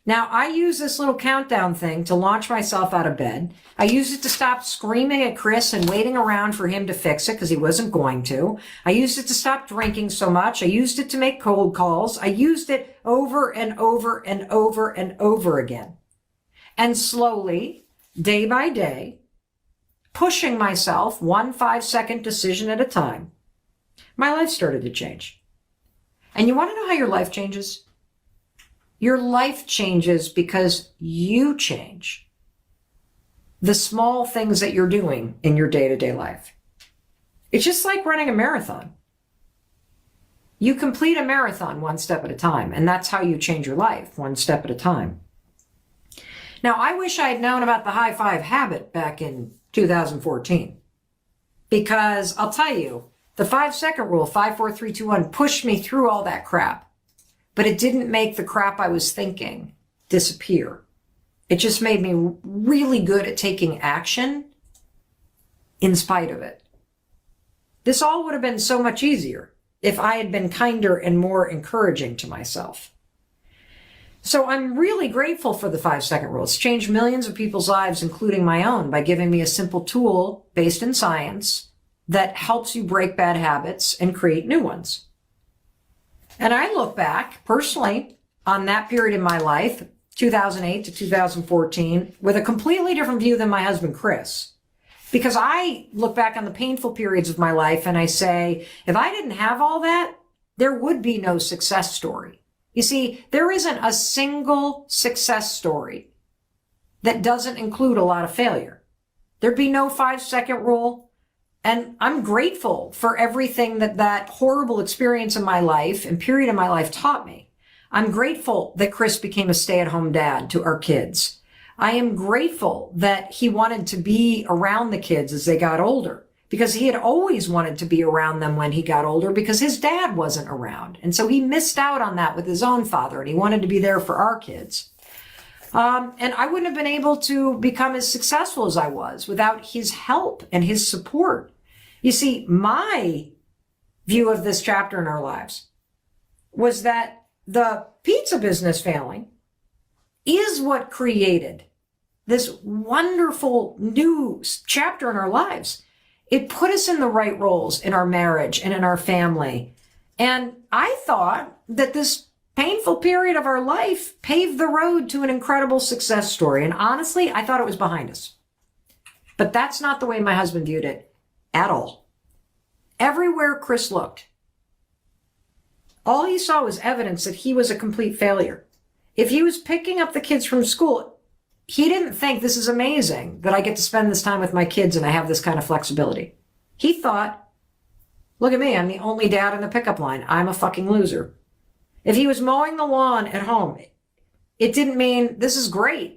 Now, I use this little countdown thing to launch myself out of bed. I use it to stop screaming at Chris and waiting around for him to fix it because he wasn't going to. I used it to stop drinking so much. I used it to make cold calls. I used it over and over and over and over again. And slowly, day by day, pushing myself 1 5-second decision at a time, my life started to change. And you want to know how your life changes? Your life changes because you change the small things that you're doing in your day-to-day life. It's just like running a marathon. You complete a marathon 1 step at a time, and that's how you change your life, 1 step at a time. Now, I wish I had known about the high five habit back in 2014, because I'll tell you, the 5-second rule, 5, 4, 3, 2, 1, pushed me through all that crap. But it didn't make the crap I was thinking disappear. It just made me really good at taking action in spite of it. This all would have been so much easier if I had been kinder and more encouraging to myself. So I'm really grateful for the 5-second rule. It's changed millions of people's lives, including my own, by giving me a simple tool based in science that helps you break bad habits and create new ones. And I look back personally on that period in my life, 2008 to 2014, with a completely different view than my husband, Chris. Because I look back on the painful periods of my life and I say, if I didn't have all that, there would be no success story. You see, there isn't a single success story that doesn't include a lot of failure. There'd be no 5-second rule. And I'm grateful for everything that horrible experience in my life and period in my life taught me. I'm grateful that Chris became a stay-at-home dad to our kids. I am grateful that he wanted to be around the kids as they got older, because he had always wanted to be around them when he got older because his dad wasn't around. And so he missed out on that with his own father, and he wanted to be there for our kids. And I wouldn't have been able to become as successful as I was without his help and his support. You see, my view of this chapter in our lives was that the pizza business failing is what created this wonderful new chapter in our lives. It put us in the right roles in our marriage and in our family. And I thought that this painful period of our life paved the road to an incredible success story. And honestly, I thought it was behind us. But that's not the way my husband viewed it at all. Everywhere Chris looked, all he saw was evidence that he was a complete failure. If he was picking up the kids from school, he didn't think, this is amazing that I get to spend this time with my kids and I have this kind of flexibility. He thought, look at me, I'm the only dad in the pickup line. I'm a fucking loser. If he was mowing the lawn at home, it didn't mean, this is great.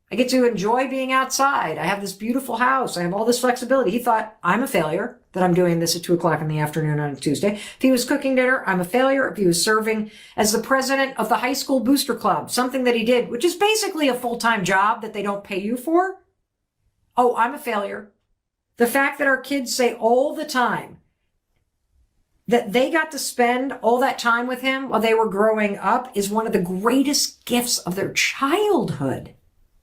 I get to enjoy being outside. I have this beautiful house. I have all this flexibility. He thought, I'm a failure that I'm doing this at 2:00 in the afternoon on a Tuesday. If he was cooking dinner, I'm a failure. If he was serving as the president of the high school booster club, something that he did, which is basically a full-time job that they don't pay you for, oh, I'm a failure. The fact that our kids say all the time that they got to spend all that time with him while they were growing up is one of the greatest gifts of their childhood.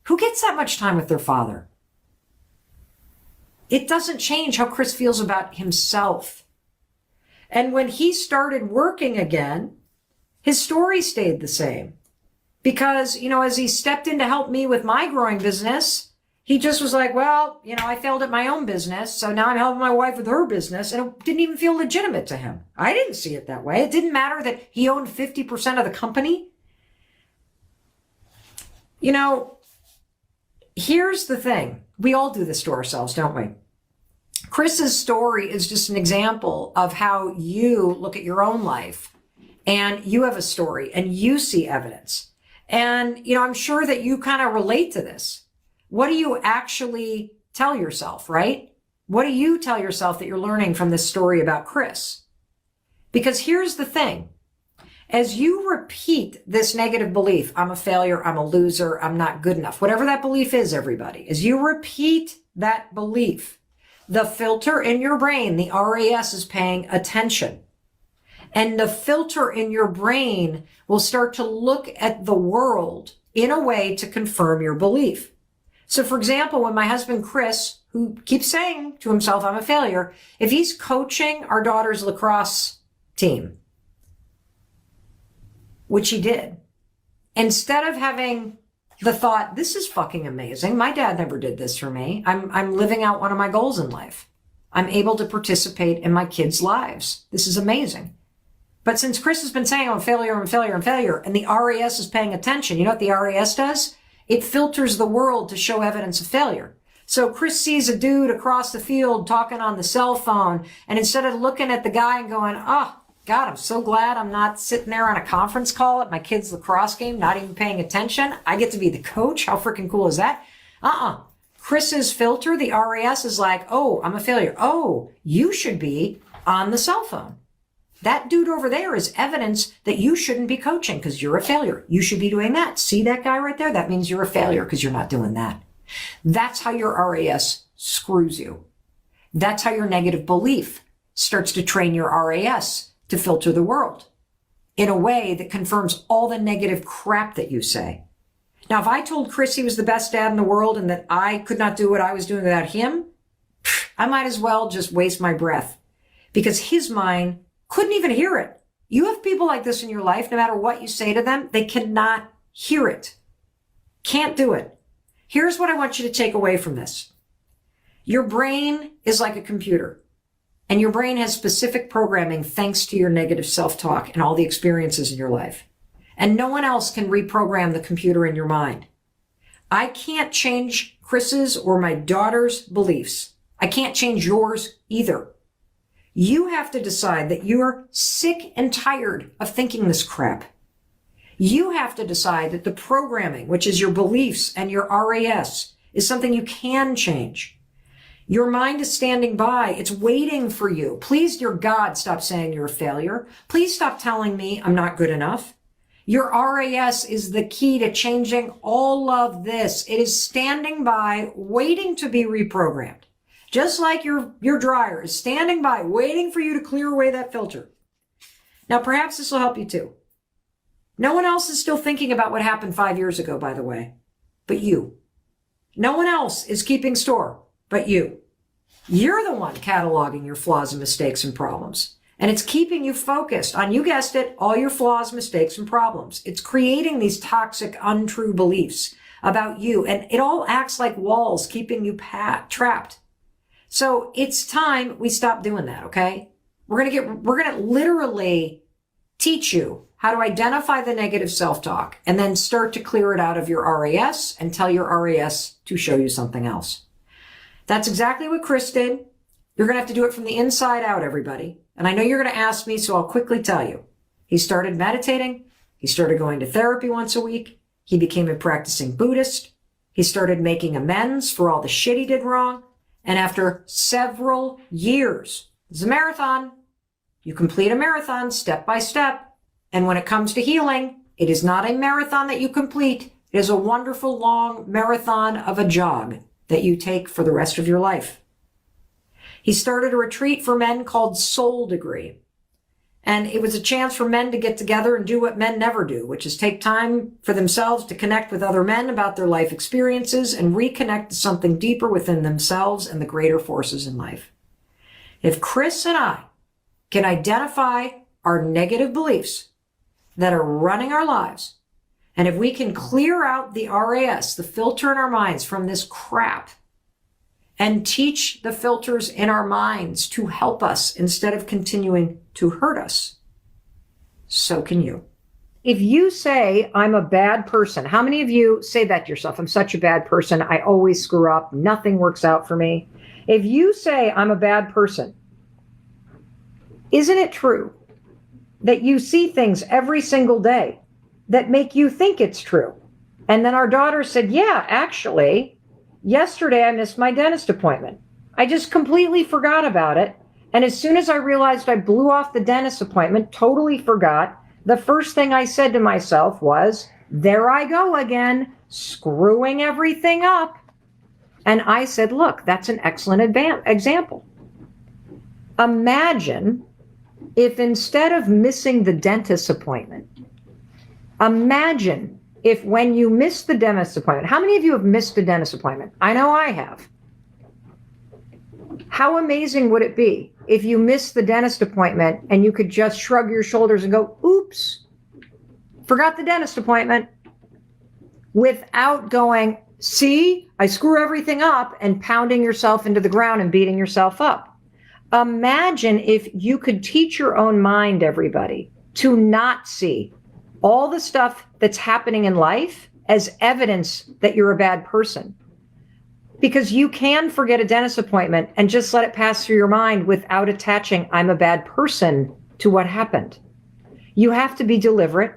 Who gets that much time with their father? It doesn't change how Chris feels about himself. And when he started working again, His story stayed the same because, as he stepped in to help me with my growing business, he just was like, well, I failed at my own business. So now I'm helping my wife with her business. And it didn't even feel legitimate to him. I didn't see it that way. It didn't matter that he owned 50% of the company. Here's the thing. We all do this to ourselves, don't we? Chris's story is just an example of how you look at your own life and you have a story and you see evidence. And, I'm sure that you kind of relate to this. What do you actually tell yourself, right? What do you tell yourself that you're learning from this story about Chris? Because here's the thing. As you repeat this negative belief, I'm a failure, I'm a loser, I'm not good enough, whatever that belief is, everybody, as you repeat that belief, the filter in your brain, the RAS, is paying attention. And the filter in your brain will start to look at the world in a way to confirm your belief. So, for example, when my husband, Chris, who keeps saying to himself, I'm a failure, if he's coaching our daughter's lacrosse team, which he did, instead of having the thought, this is fucking amazing. My dad never did this for me. I'm living out one of my goals in life. I'm able to participate in my kids' lives. This is amazing. But since Chris has been saying, I'm a failure, I'm a failure, I'm a failure, and the RAS is paying attention, you know what the RAS does? It filters the world to show evidence of failure. So Chris sees a dude across the field talking on the cell phone, and instead of looking at the guy and going, oh, God, I'm so glad I'm not sitting there on a conference call at my kid's lacrosse game, not even paying attention. I get to be the coach. How freaking cool is that? Chris's filter, the RAS, is like, oh, I'm a failure. Oh, you should be on the cell phone. That dude over there is evidence that you shouldn't be coaching because you're a failure. You should be doing that. See that guy right there? That means you're a failure because you're not doing that. That's how your RAS screws you. That's how your negative belief starts to train your RAS to filter the world in a way that confirms all the negative crap that you say. Now, if I told Chris he was the best dad in the world and that I could not do what I was doing without him, I might as well just waste my breath because his mind couldn't even hear it. You have people like this in your life, no matter what you say to them, they cannot hear it. Can't do it. Here's what I want you to take away from this. Your brain is like a computer. And your brain has specific programming thanks to your negative self-talk and all the experiences in your life. And no one else can reprogram the computer in your mind. I can't change Chris's or my daughter's beliefs. I can't change yours either. You have to decide that you're sick and tired of thinking this crap. You have to decide that the programming, which is your beliefs and your RAS, is something you can change. Your mind is standing by. It's waiting for you. Please, dear God, stop saying you're a failure. Please stop telling me I'm not good enough. Your RAS is the key to changing all of this. It is standing by, waiting to be reprogrammed. Just like your dryer is standing by, waiting for you to clear away that filter. Now, perhaps this will help you too. No one else is still thinking about what happened 5 years ago, by the way, but you. No one else is keeping store but you. You're the one cataloging your flaws and mistakes and problems. And it's keeping you focused on, you guessed it, all your flaws, mistakes, and problems. It's creating these toxic, untrue beliefs about you. And it all acts like walls, keeping you trapped. So it's time we stop doing that, okay? We're going to literally teach you how to identify the negative self-talk and then start to clear it out of your RAS and tell your RAS to show you something else. That's exactly what Chris did. You're going to have to do it from the inside out, everybody. And I know you're going to ask me, so I'll quickly tell you. He started meditating. He started going to therapy once a week. He became a practicing Buddhist. He started making amends for all the shit he did wrong. And after several years, it's a marathon. You complete a marathon step by step. And when it comes to healing, it is not a marathon that you complete. It is a wonderful long marathon of a jog that you take for the rest of your life. He started a retreat for men called Soul Degree. And it was a chance for men to get together and do what men never do, which is take time for themselves to connect with other men about their life experiences and reconnect to something deeper within themselves and the greater forces in life. If Chris and I can identify our negative beliefs, that are running our lives. And if we can clear out the RAS, the filter in our minds from this crap, and teach the filters in our minds to help us instead of continuing to hurt us, so can you. If you say, I'm a bad person, how many of you say that to yourself? I'm such a bad person. I always screw up. Nothing works out for me. If you say, I'm a bad person, isn't it true that you see things every single day that make you think it's true? And then our daughter said, yeah, actually, yesterday I missed my dentist appointment. I just completely forgot about it. And as soon as I realized I blew off the dentist appointment, totally forgot, the first thing I said to myself was, there I go again, screwing everything up. And I said, look, that's an excellent example. Imagine if instead of missing the dentist appointment, imagine if when you miss the dentist appointment, how many of you have missed the dentist appointment? I know I have. How amazing would it be if you missed the dentist appointment and you could just shrug your shoulders and go, oops, forgot the dentist appointment, without going, see, I screw everything up, and pounding yourself into the ground and beating yourself up. Imagine if you could teach your own mind, everybody, to not see all the stuff that's happening in life as evidence that you're a bad person. Because you can forget a dentist appointment and just let it pass through your mind without attaching, I'm a bad person, to what happened. You have to be deliberate.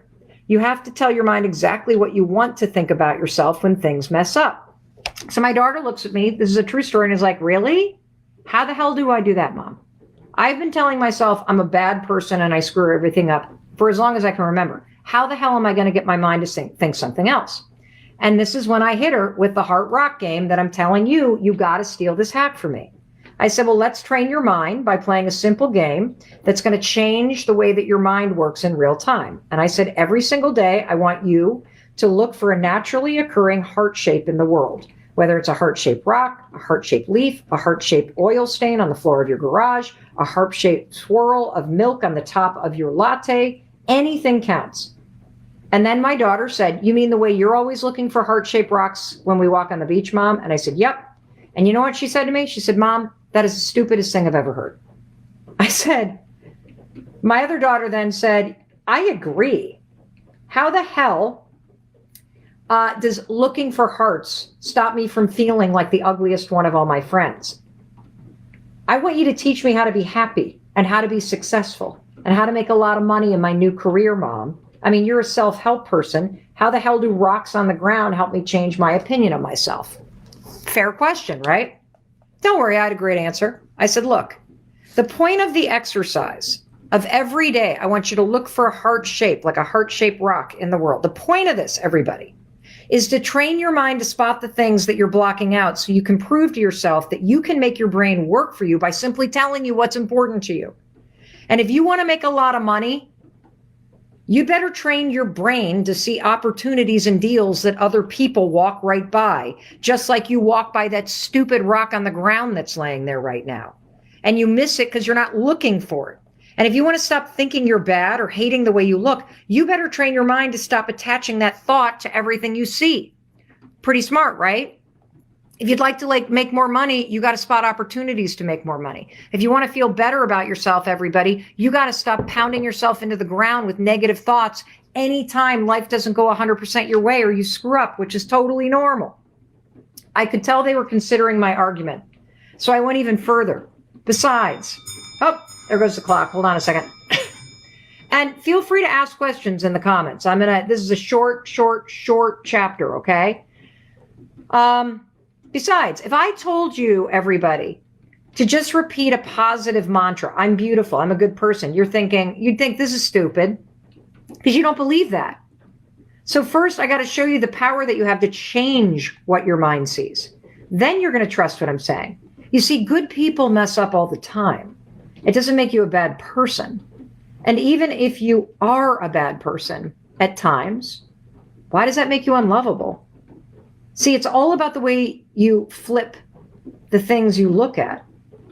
You have to tell your mind exactly what you want to think about yourself when things mess up. So my daughter looks at me, this is a true story, and is like, really? How the hell do I do that, Mom? I've been telling myself I'm a bad person and I screw everything up for as long as I can remember. How the hell am I going to get my mind to think something else? And this is when I hit her with the heart rock game that I'm telling you, you got to steal this hack from me. I said, well, let's train your mind by playing a simple game that's going to change the way that your mind works in real time. And I said, every single day, I want you to look for a naturally occurring heart shape in the world, whether it's a heart-shaped rock, a heart-shaped leaf, a heart-shaped oil stain on the floor of your garage, a heart-shaped swirl of milk on the top of your latte, anything counts. And then my daughter said, you mean the way you're always looking for heart-shaped rocks when we walk on the beach, Mom? And I said, yep. And you know what she said to me? She said, Mom, that is the stupidest thing I've ever heard. I said, my other daughter then said, I agree. How the hell does looking for hearts stop me from feeling like the ugliest one of all my friends? I want you to teach me how to be happy and how to be successful and how to make a lot of money in my new career, Mom. I mean, you're a self-help person. How the hell do rocks on the ground help me change my opinion of myself? Fair question, right? Don't worry, I had a great answer. I said, look, the point of the exercise of every day, I want you to look for a heart shape, like a heart-shaped rock in the world. The point of this, everybody, is to train your mind to spot the things that you're blocking out so you can prove to yourself that you can make your brain work for you by simply telling you what's important to you. And if you want to make a lot of money, you better train your brain to see opportunities and deals that other people walk right by, just like you walk by that stupid rock on the ground that's laying there right now. And you miss it because you're not looking for it. And if you want to stop thinking you're bad or hating the way you look, you better train your mind to stop attaching that thought to everything you see. Pretty smart, right? If you'd like to make more money, you got to spot opportunities to make more money. If you want to feel better about yourself, everybody, you got to stop pounding yourself into the ground with negative thoughts anytime life doesn't go 100% your way or you screw up, which is totally normal. I could tell they were considering my argument. So I went even further. Besides, there goes the clock. Hold on a second. And feel free to ask questions in the comments. This is a short chapter, okay? Besides, if I told you, everybody, to just repeat a positive mantra, I'm beautiful, I'm a good person, you'd think this is stupid because you don't believe that. So first, I got to show you the power that you have to change what your mind sees. Then you're going to trust what I'm saying. You see, good people mess up all the time. It doesn't make you a bad person. And even if you are a bad person at times, why does that make you unlovable? See, it's all about the way you flip the things you look at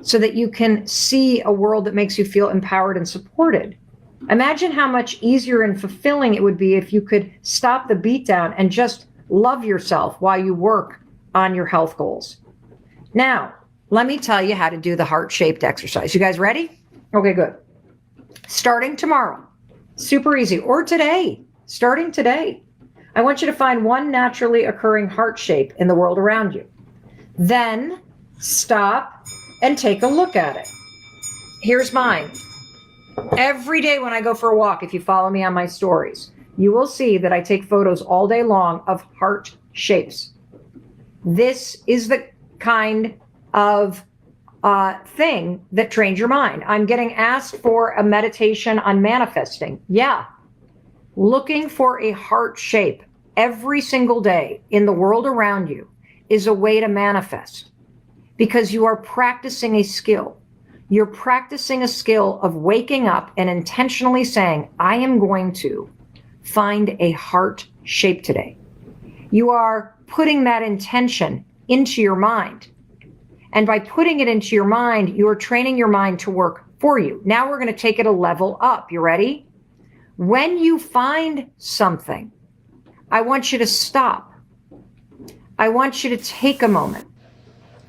so that you can see a world that makes you feel empowered and supported. Imagine how much easier and fulfilling it would be if you could stop the beatdown and just love yourself while you work on your health goals. Now, let me tell you how to do the heart-shaped exercise. You guys ready? Okay, good. Starting tomorrow, super easy, or today, starting today, I want you to find one naturally occurring heart shape in the world around you. Then stop and take a look at it. Here's mine. Every day when I go for a walk, if you follow me on my stories, you will see that I take photos all day long of heart shapes. This is the kind of thing that trains your mind. I'm getting asked for a meditation on manifesting. Yeah. Looking for a heart shape every single day in the world around you is a way to manifest, because you are practicing a skill. You're practicing a skill of waking up and intentionally saying, I am going to find a heart shape today. You are putting that intention into your mind. And by putting it into your mind, you are training your mind to work for you. Now we're going to take it a level up. You ready? When you find something, I want you to stop. I want you to take a moment.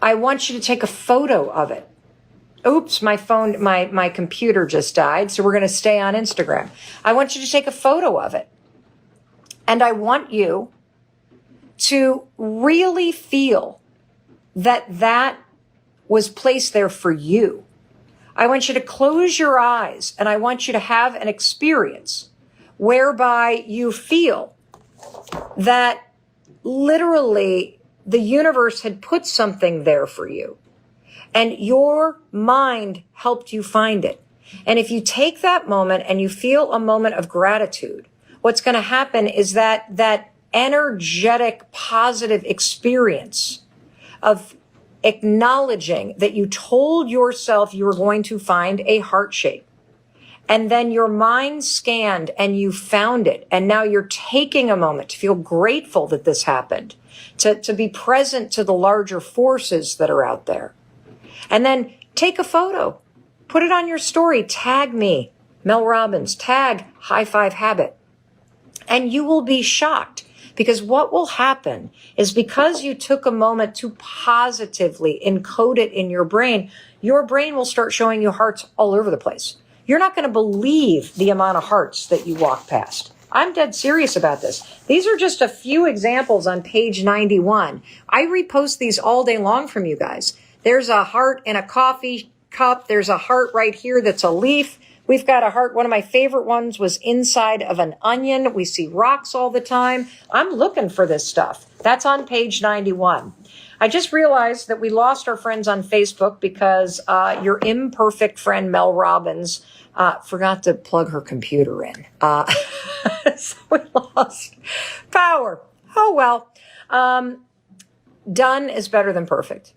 I want you to take a photo of it. Oops, my phone, my computer just died, so we're going to stay on Instagram. I want you to take a photo of it. And I want you to really feel that that was placed there for you. I want you to close your eyes, and I want you to have an experience whereby you feel that literally the universe had put something there for you. And your mind helped you find it. And if you take that moment and you feel a moment of gratitude, what's going to happen is that energetic, positive experience of acknowledging that you told yourself you were going to find a heart shape. And then your mind scanned and you found it. And now you're taking a moment to feel grateful that this happened, to be present to the larger forces that are out there. And then take a photo, put it on your story, tag me, Mel Robbins, tag High Five Habit. And you will be shocked, because what will happen is, because you took a moment to positively encode it in your brain will start showing you hearts all over the place. You're not going to believe the amount of hearts that you walk past. I'm dead serious about this. These are just a few examples on page 91. I repost these all day long from you guys. There's a heart in a coffee cup. There's a heart right here that's a leaf. We've got a heart. One of my favorite ones was inside of an onion. We see rocks all the time. I'm looking for this stuff. That's on page 91. I just realized that we lost our friends on Facebook because your imperfect friend Mel Robbins forgot to plug her computer in. So we lost power. Oh, well. Done is better than perfect.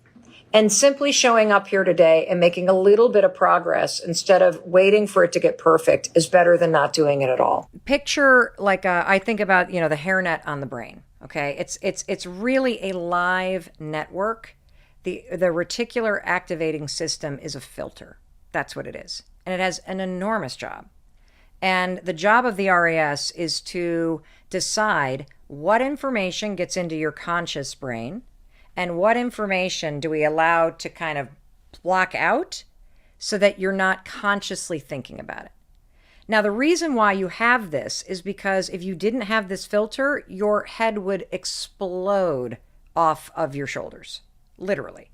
And simply showing up here today and making a little bit of progress instead of waiting for it to get perfect is better than not doing it at all. Picture like I think about, the hairnet on the brain. Okay, it's really a live network. The reticular activating system is a filter. That's what it is, and it has an enormous job. And the job of the RAS is to decide what information gets into your conscious brain, and what information do we allow to kind of block out so that you're not consciously thinking about it. Now, the reason why you have this is because if you didn't have this filter, your head would explode off of your shoulders, literally.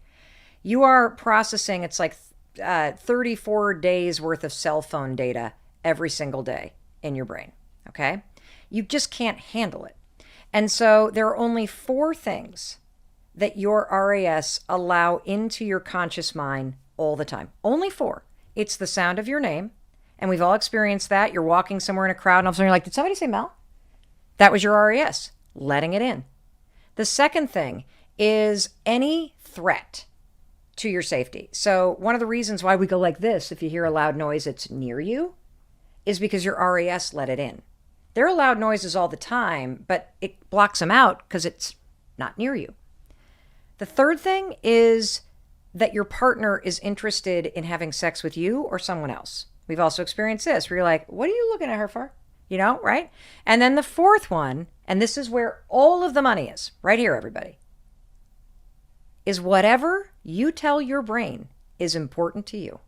You are processing, it's like 34 days worth of cell phone data every single day in your brain, okay? You just can't handle it. And so there are only 4 things that your RAS allow into your conscious mind all the time. Only 4. It's the sound of your name. And we've all experienced that. You're walking somewhere in a crowd and all of a sudden you're like, did somebody say Mel? That was your RAS, letting it in. The second thing is any threat to your safety. So one of the reasons why we go like this, if you hear a loud noise, it's near you, is because your RAS let it in. There are loud noises all the time, but it blocks them out because it's not near you. The third thing is that your partner is interested in having sex with you or someone else. We've also experienced this where you're like, what are you looking at her for? You know, right? And then the fourth one, and this is where all of the money is, right here, everybody, is whatever you tell your brain is important to you.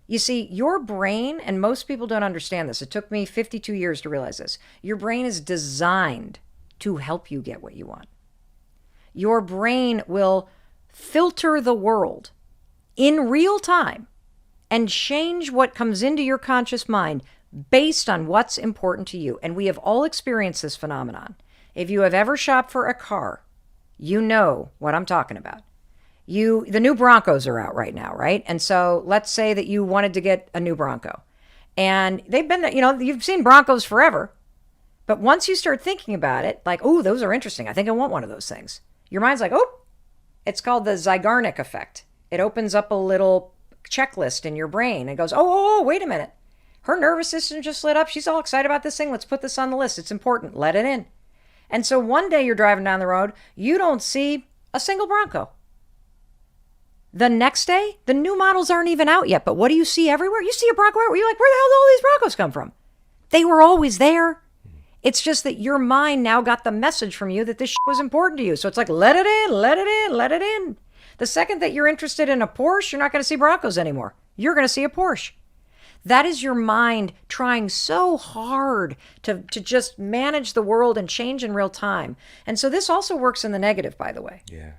You see, your brain, and most people don't understand this. It took me 52 years to realize this. Your brain is designed to help you get what you want. Your brain will filter the world in real time and change what comes into your conscious mind based on what's important to you. And we have all experienced this phenomenon. If you have ever shopped for a car, you know what I'm talking about. The new Broncos are out right now, right? And so let's say that you wanted to get a new Bronco. And they've been, you've seen Broncos forever. But once you start thinking about it, like, oh, those are interesting. I think I want one of those things. Your mind's like, oh, it's called the Zeigarnik effect. It opens up a little checklist in your brain. It goes, oh, wait a minute. Her nervous system just lit up. She's all excited about this thing. Let's put this on the list. It's important. Let it in. And so one day you're driving down the road. You don't see a single Bronco. The next day, the new models aren't even out yet. But what do you see everywhere? You see a Bronco everywhere. You're like, where the hell did all these Broncos come from? They were always there. It's just that your mind now got the message from you that this shit was important to you. So it's like, let it in, let it in, let it in. The second that you're interested in a Porsche, you're not going to see Broncos anymore. You're going to see a Porsche. That is your mind trying so hard to just manage the world and change in real time. And so this also works in the negative, by the way. Yeah.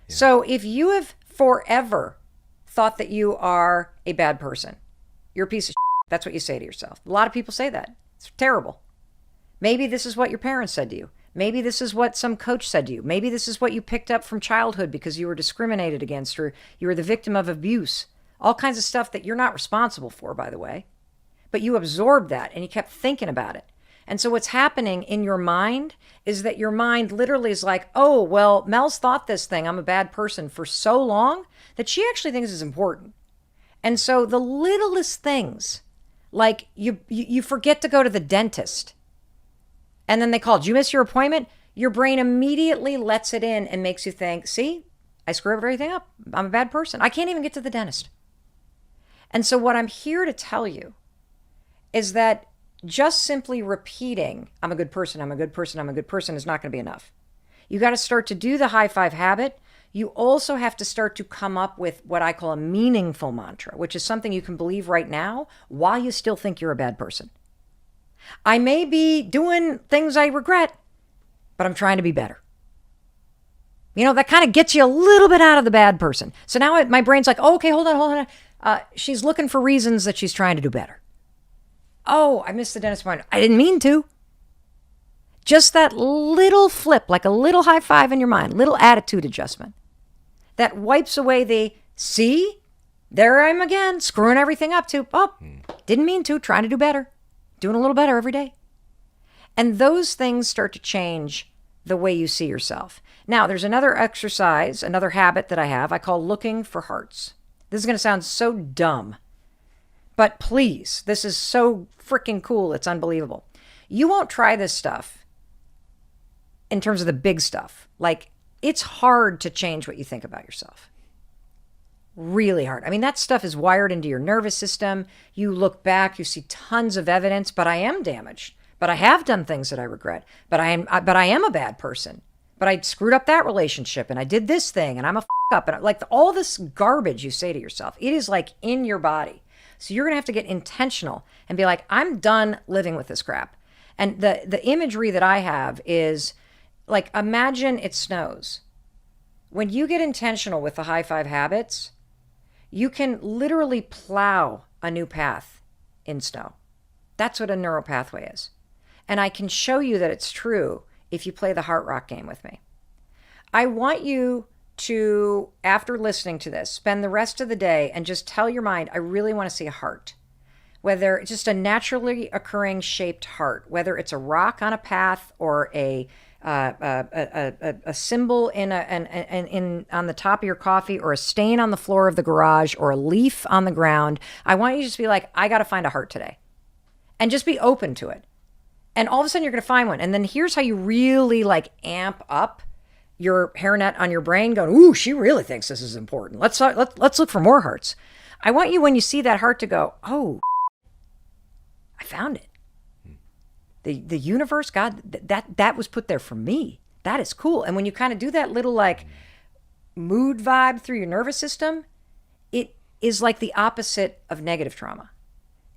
So if you have forever thought that you are a bad person, you're a piece of shit, that's what you say to yourself. A lot of people say that. It's terrible. Maybe this is what your parents said to you. Maybe this is what some coach said to you. Maybe this is what you picked up from childhood because you were discriminated against or you were the victim of abuse. All kinds of stuff that you're not responsible for, by the way. But you absorbed that and you kept thinking about it. And so what's happening in your mind is that your mind literally is like, oh, well, Mel's thought this thing, I'm a bad person, for so long that she actually thinks it's important. And so the littlest things, like you forget to go to the dentist. And then they call, did you miss your appointment? Your brain immediately lets it in and makes you think, see, I screwed everything up. I'm a bad person. I can't even get to the dentist. And so what I'm here to tell you is that just simply repeating, I'm a good person, I'm a good person, I'm a good person is not going to be enough. You got to start to do the high five habit. You also have to start to come up with what I call a meaningful mantra, which is something you can believe right now while you still think you're a bad person. I may be doing things I regret, but I'm trying to be better. That kind of gets you a little bit out of the bad person. So now my brain's like, oh, okay, hold on. She's looking for reasons that she's trying to do better. Oh, I missed the dentist appointment. I didn't mean to. Just that little flip, like a little high five in your mind, little attitude adjustment that wipes away the, see, there I am again, screwing everything up to, oh, didn't mean to, trying to do better. Doing a little better every day. And those things start to change the way you see yourself. Now, there's another exercise, another habit that I have, I call looking for hearts. This is going to sound so dumb, but please, this is so freaking cool. It's unbelievable. You won't try this stuff in terms of the big stuff. Like, it's hard to change what you think about yourself. Really hard. I mean, that stuff is wired into your nervous system. You look back, you see tons of evidence, but I am damaged. But I have done things that I regret. But I am a bad person. But I screwed up that relationship and I did this thing and I'm a up. And like all this garbage you say to yourself, it is like in your body. So you're going to have to get intentional and be like, I'm done living with this crap. And the imagery that I have is like, imagine it snows. When you get intentional with the high five habits, you can literally plow a new path in snow. That's what a neural pathway is. And I can show you that it's true if you play the heart rock game with me. I want you to, after listening to this, spend the rest of the day and just tell your mind, I really want to see a heart. Whether it's just a naturally occurring shaped heart, whether it's a rock on a path or a symbol in on the top of your coffee or a stain on the floor of the garage or a leaf on the ground. I want you to just be like, I got to find a heart today. And just be open to it. And all of a sudden you're going to find one. And then here's how you really like amp up your hairnet on your brain going, ooh, she really thinks this is important. Let's look for more hearts. I want you, when you see that heart, to go, oh, I found it. The universe, God, that was put there for me. That is cool. And when you kind of do that little like mood vibe through your nervous system, it is like the opposite of negative trauma.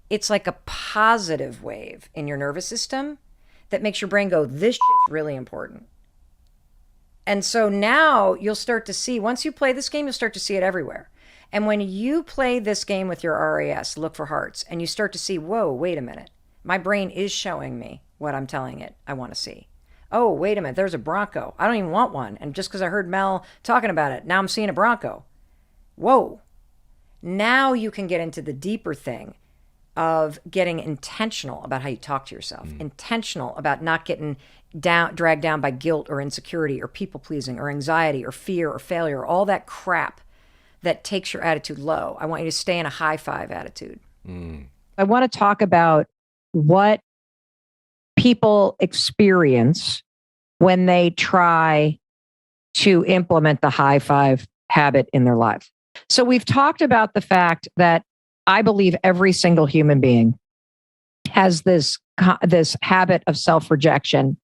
It's like a positive wave in your nervous system that makes your brain go, this shit's really important. And so now you'll start to see, once you play this game, you'll start to see it everywhere. And when you play this game with your RAS, look for hearts, and you start to see, whoa, wait a minute. My brain is showing me what I'm telling it I want to see. Oh, wait a minute, there's a Bronco. I don't even want one. And just because I heard Mel talking about it, now I'm seeing a Bronco. Whoa. Now you can get into the deeper thing of getting intentional about how you talk to yourself, intentional about not getting dragged down by guilt or insecurity or people pleasing or anxiety or fear or failure, all that crap that takes your attitude low. I want you to stay in a high five attitude. I want to talk about what people experience when they try to implement the high five habit in their lives. So we've talked about the fact that I believe every single human being has this habit of self-rejection.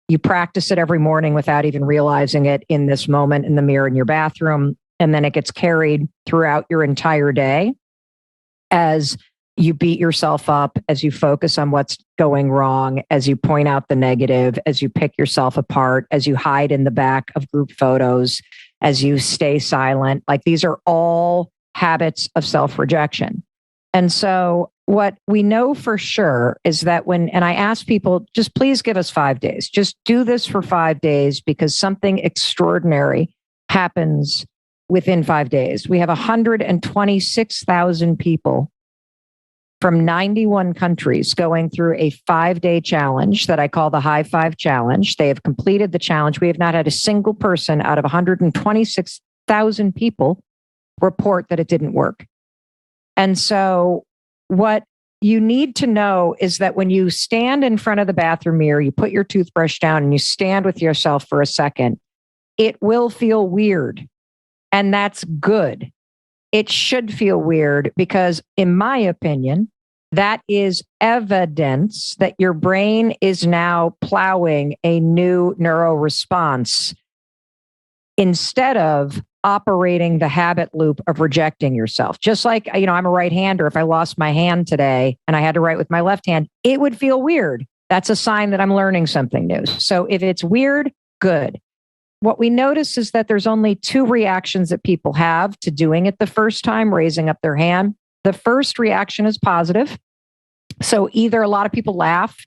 You practice it every morning without even realizing it in this moment in the mirror in your bathroom. And then it gets carried throughout your entire day as you beat yourself up, as you focus on what's going wrong, as you point out the negative, as you pick yourself apart, as you hide in the back of group photos, as you stay silent. Like these are all habits of self-rejection. And so what we know for sure is that and I ask people, just please give us 5 days, just do this for 5 days because something extraordinary happens within 5 days. We have 126,000 people from 91 countries going through a 5-day challenge that I call the High Five Challenge. They have completed the challenge. We have not had a single person out of 126,000 people report that it didn't work. And so what you need to know is that when you stand in front of the bathroom mirror, you put your toothbrush down and you stand with yourself for a second, it will feel weird. And that's good. It should feel weird because, in my opinion, that is evidence that your brain is now plowing a new neural response instead of operating the habit loop of rejecting yourself. Just like, I'm a right-hander. If I lost my hand today and I had to write with my left hand, it would feel weird. That's a sign that I'm learning something new. So if it's weird, good. What we notice is that there's only 2 reactions that people have to doing it the first time, raising up their hand. The first reaction is positive. So either a lot of people laugh,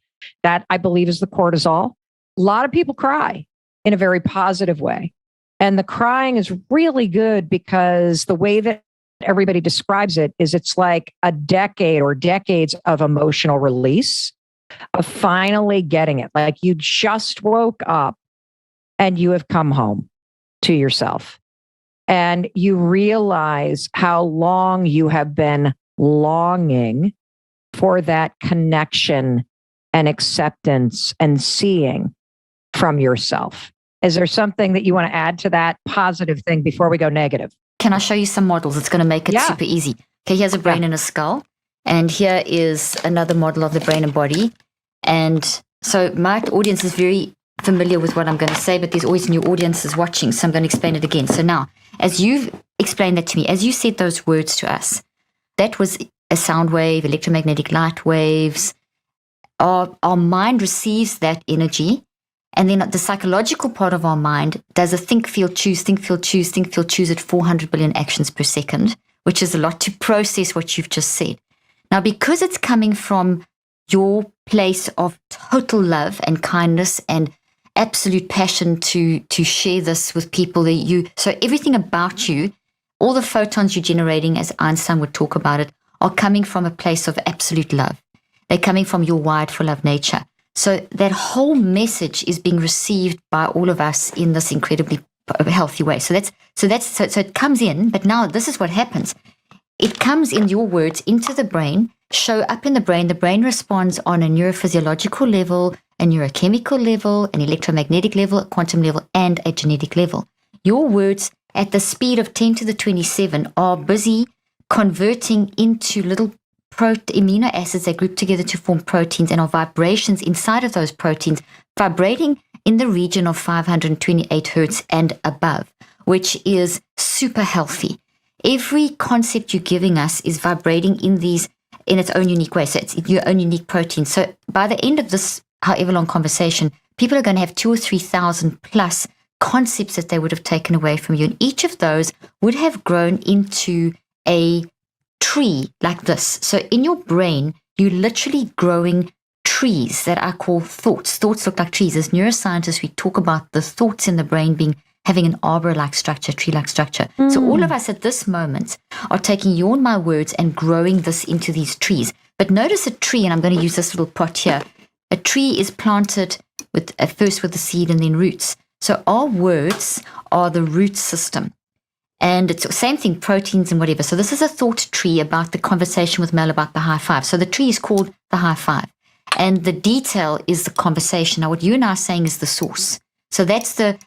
that I believe is the cortisol. A lot of people cry in a very positive way. And the crying is really good because the way that everybody describes it is it's like a decade or decades of emotional release, of finally getting it. Like you just woke up and you have come home to yourself and you realize how long you have been longing for that connection and acceptance and seeing from yourself. Is there something that you want to add to that positive thing before we go negative? Can I show you some models? It's going to make it super easy. Okay, here's a brain and a skull. And here is another model of the brain and body. And so my audience is very familiar with what I'm going to say, but there's always new audiences watching, so I'm going to explain it again. So now, as you've explained that to me, as you said those words to us, that was a sound wave, electromagnetic light waves. Our mind receives that energy, and then the psychological part of our mind does a think, feel, choose, think, feel, choose, think, feel, choose at 400 billion actions per second, which is a lot to process what you've just said. Now, because it's coming from your place of total love and kindness and absolute passion to share this with people so everything about you, all the photons you're generating, as Einstein would talk about it, are coming from a place of absolute love. They're coming from your wired for love nature. So that whole message is being received by all of us in this incredibly healthy way. So it comes in, but now this is what happens. It comes in your words into the brain, show up in the brain. The brain responds on a neurophysiological level, a neurochemical level, an electromagnetic level, a quantum level, and a genetic level. Your words at the speed of 10 to the 27 are busy converting into little amino acids that group together to form proteins and are vibrations inside of those proteins, vibrating in the region of 528 hertz and above, which is super healthy. Every concept you're giving us is vibrating in its own unique way. So it's your own unique protein. So by the end of this, however long conversation, people are going to have 2,000 or 3,000 plus concepts that they would have taken away from you. And each of those would have grown into a tree like this. So in your brain, you're literally growing trees that are called thoughts. Thoughts look like trees. As neuroscientists, we talk about the thoughts in the brain having an arbor-like structure, tree-like structure. So all of us at this moment are taking your and my words and growing this into these trees. But notice a tree, and I'm going to use this little pot here. A tree is planted first with the seed and then roots. So our words are the root system. And it's the same thing, proteins and whatever. So this is a thought tree about the conversation with Mel about the high five. So the tree is called the high five. And the detail is the conversation. Now, what you and I are saying is the source. So that's the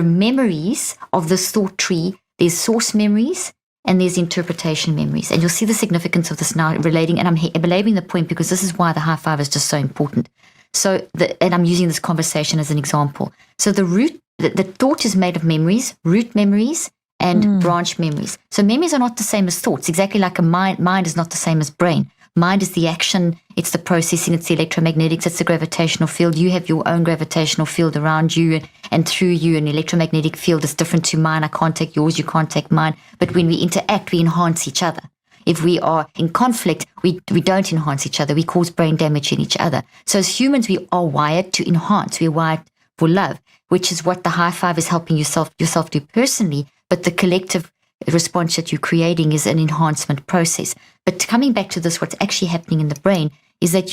memories of this thought tree. There's source memories and there's interpretation memories. And you'll see the significance of this now relating, and I'm belaboring the point because this is why the high five is just so important. So, and I'm using this conversation as an example. So the thought is made of memories, root memories, and branch memories. So memories are not the same as thoughts, exactly like a mind is not the same as brain. Mind is the action, it's the processing, it's the electromagnetics, it's the gravitational field. You have your own gravitational field around you and through you. An electromagnetic field is different to mine. I can't take yours, you can't take mine. But when we interact, we enhance each other. If we are in conflict, we don't enhance each other. We cause brain damage in each other. So as humans, we are wired to enhance. We're wired for love, which is what the high five is helping yourself do personally. But the collective response that you're creating is an enhancement process. But coming back to this, what's actually happening in the brain is that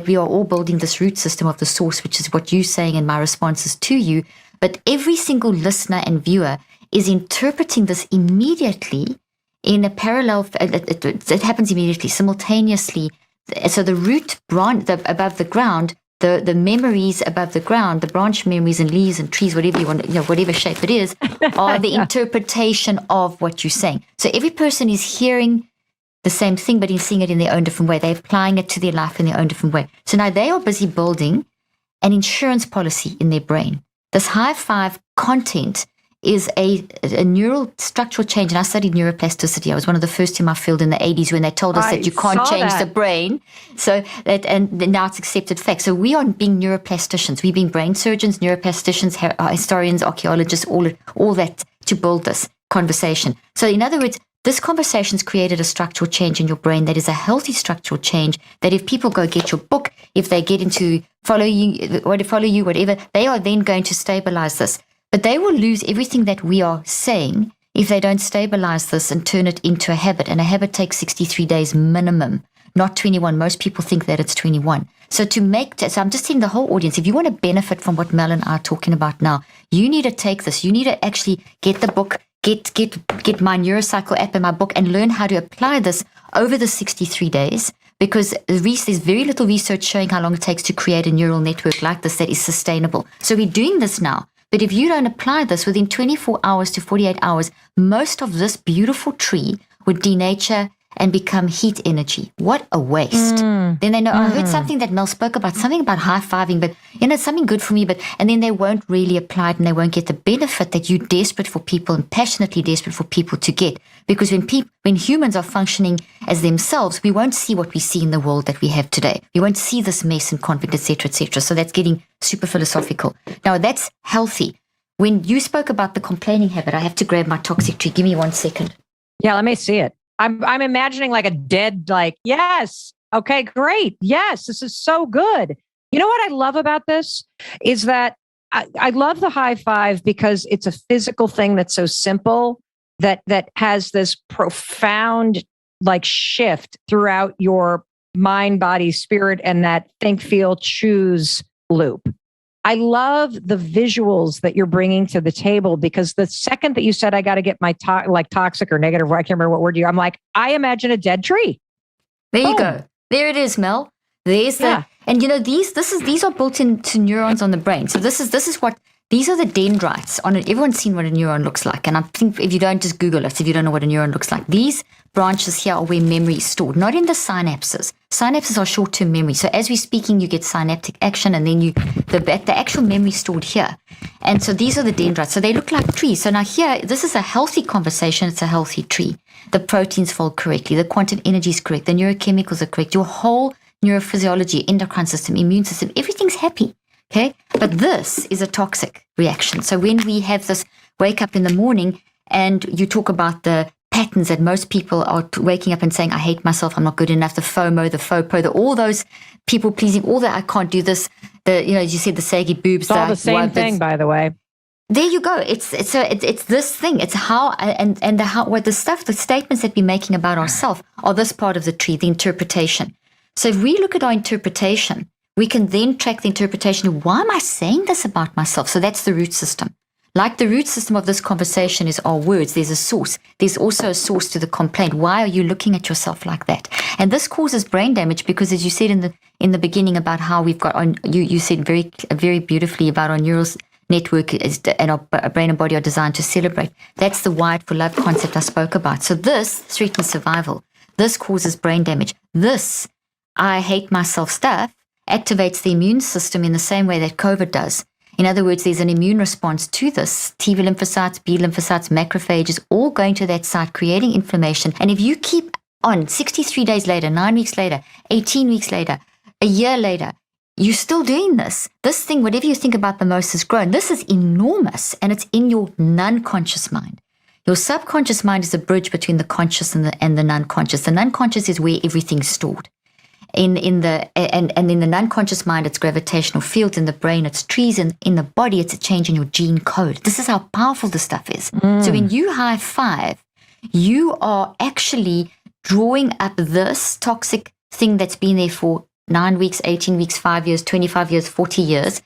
we are all building this root system of the source, which is what you're saying and my responses to you. But every single listener and viewer is interpreting this immediately in a parallel. It happens immediately, simultaneously. So the root branch above the ground, the memories above the ground, the branch memories and leaves and trees, whatever you want, whatever shape it is, are the interpretation of what you're saying. So every person is hearing the same thing, but seeing it in their own different way. They're applying it to their life in their own different way. So now they are busy building an insurance policy in their brain. This high five content is a neural structural change. And I studied neuroplasticity. I was one of the first in my field in the 80s when they told us that you can't change the brain. So and now it's accepted fact. So we are being neuroplasticians. We're being brain surgeons, neuroplasticians, historians, archaeologists, all that to build this conversation. So in other words, this conversation's created a structural change in your brain that is a healthy structural change, that if people go get your book, if they get into follow you, whatever, they are then going to stabilize this. But they will lose everything that we are saying if they don't stabilize this and turn it into a habit. And a habit takes 63 days minimum, not 21. Most people think that it's 21. So I'm just telling the whole audience, if you want to benefit from what Mel and I are talking about now, you need to take this. You need to actually get the book, get my Neurocycle app and my book and learn how to apply this over the 63 days. Because there's very little research showing how long it takes to create a neural network like this that is sustainable. So we're doing this now. But if you don't apply this within 24 hours to 48 hours, most of this beautiful tree would denature and become heat energy. What a waste. Then they know, I heard something that Mel spoke about, something about high-fiving, but it's something good for me, and then they won't really apply it and they won't get the benefit that you're desperate for people and passionately desperate for people to get. Because when humans are functioning as themselves, we won't see what we see in the world that we have today. We won't see this mess and conflict, etc., etc. So that's getting super philosophical. Now, that's healthy. When you spoke about the complaining habit, I have to grab my toxic tree. Give me 1 second. Yeah, let me see it. I'm imagining like a dead, yes. Okay, great. Yes, this is so good. You know what I love about this is that I love the high five because it's a physical thing that's so simple that has this profound shift throughout your mind, body, spirit, and that think, feel, choose loop. I love the visuals that you're bringing to the table because the second that you said, I got to get my toxic or negative, I can't remember what word I'm like, I imagine a dead tree. There you go. There it is, Mel. There's and these are built into neurons on the brain. So this is what These are the dendrites. Everyone's seen what a neuron looks like. And I think if you don't, just Google it if you don't know what a neuron looks like. These branches here are where memory is stored, not in the synapses. Synapses are short-term memory. So as we're speaking, you get synaptic action, and then the actual memory stored here. And so these are the dendrites. So they look like trees. So now here, this is a healthy conversation. It's a healthy tree. The proteins fold correctly. The quantum energy is correct. The neurochemicals are correct. Your whole neurophysiology, endocrine system, immune system, everything's happy. Okay. But this is a toxic reaction. So when we have this wake up in the morning and you talk about the patterns that most people are waking up and saying, I hate myself, I'm not good enough, the FOMO, the FOPO, all those people pleasing, all that, I can't do this, as you said, the saggy boobs. It's all the same thing, by the way. There you go. It's this thing. It's how the statements that we're making about ourselves are this part of the tree, the interpretation. So if we look at our interpretation, we can then track the interpretation. Why am I saying this about myself? So that's the root system. Like the root system of this conversation is our words. There's a source. There's also a source to the complaint. Why are you looking at yourself like that? And this causes brain damage because, as you said in the beginning about how we've got on, you said very, very beautifully about our neural network and our brain and body are designed to celebrate. That's the wired for love concept I spoke about. So this threatens survival. This causes brain damage. This I hate myself stuff activates the immune system in the same way that COVID does. In other words, there's an immune response to this. T lymphocytes, B lymphocytes, macrophages, all going to that site, creating inflammation. And if you keep on 63 days later, 9 weeks later, 18 weeks later, a year later, you're still doing this. This thing, whatever you think about the most, has grown. This is enormous, and it's in your non-conscious mind. Your subconscious mind is a bridge between the conscious and the non-conscious. The non-conscious is where everything's stored. In the non-conscious mind, it's gravitational fields. In the brain, it's trees. And in the body, it's a change in your gene code. This is how powerful this stuff is. So when you high five, you are actually drawing up this toxic thing that's been there for 9 weeks, 18 weeks, 5 years, 25 years, 40 years.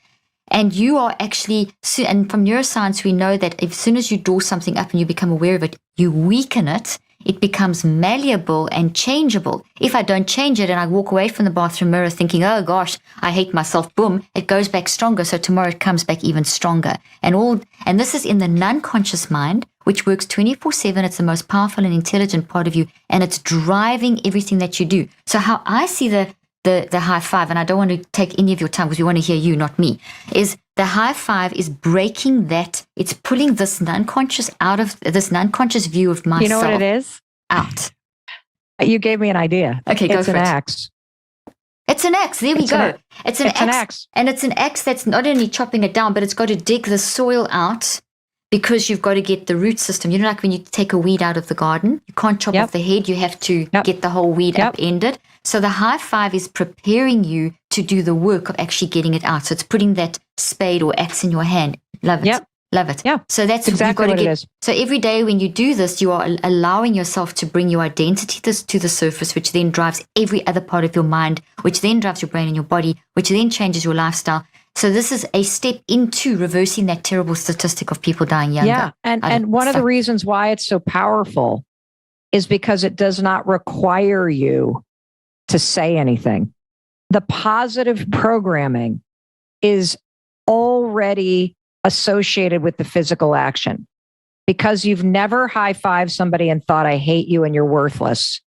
And you are actually, and from neuroscience, we know that as soon as you draw something up and you become aware of it, you weaken it. It becomes malleable and changeable. If I don't change it and I walk away from the bathroom mirror thinking, oh gosh, I hate myself, boom, it goes back stronger. So tomorrow it comes back even stronger. And this is in the non-conscious mind, which works 24/7. It's the most powerful and intelligent part of you. And it's driving everything that you do. So how I see the high five, and I don't want to take any of your time because we want to hear you, not me, is the high five is breaking that. It's pulling this non-conscious out of this non-conscious view of myself. You know what it is? Out. You gave me an idea. Okay, go it's for an it. axe. It's an axe. There we go. It's an axe. And it's an axe that's not only chopping it down, but it's got to dig the soil out because you've got to get the root system. You know, like when you take a weed out of the garden, you can't chop off the head. You have to get the whole weed upended. So the high five is preparing you to do the work of actually getting it out. So it's putting that spade or axe in your hand. Love it. Yep. Love it. Yeah. So that's exactly you've got what to it is. So every day when you do this, you are allowing yourself to bring your identity to the surface, which then drives every other part of your mind, which then drives your brain and your body, which then changes your lifestyle. So this is a step into reversing that terrible statistic of people dying younger. Yeah. And one of the reasons why it's so powerful is because it does not require you to say anything. The positive programming is already associated with the physical action. Because you've never high-fived somebody and thought, I hate you and you're worthless.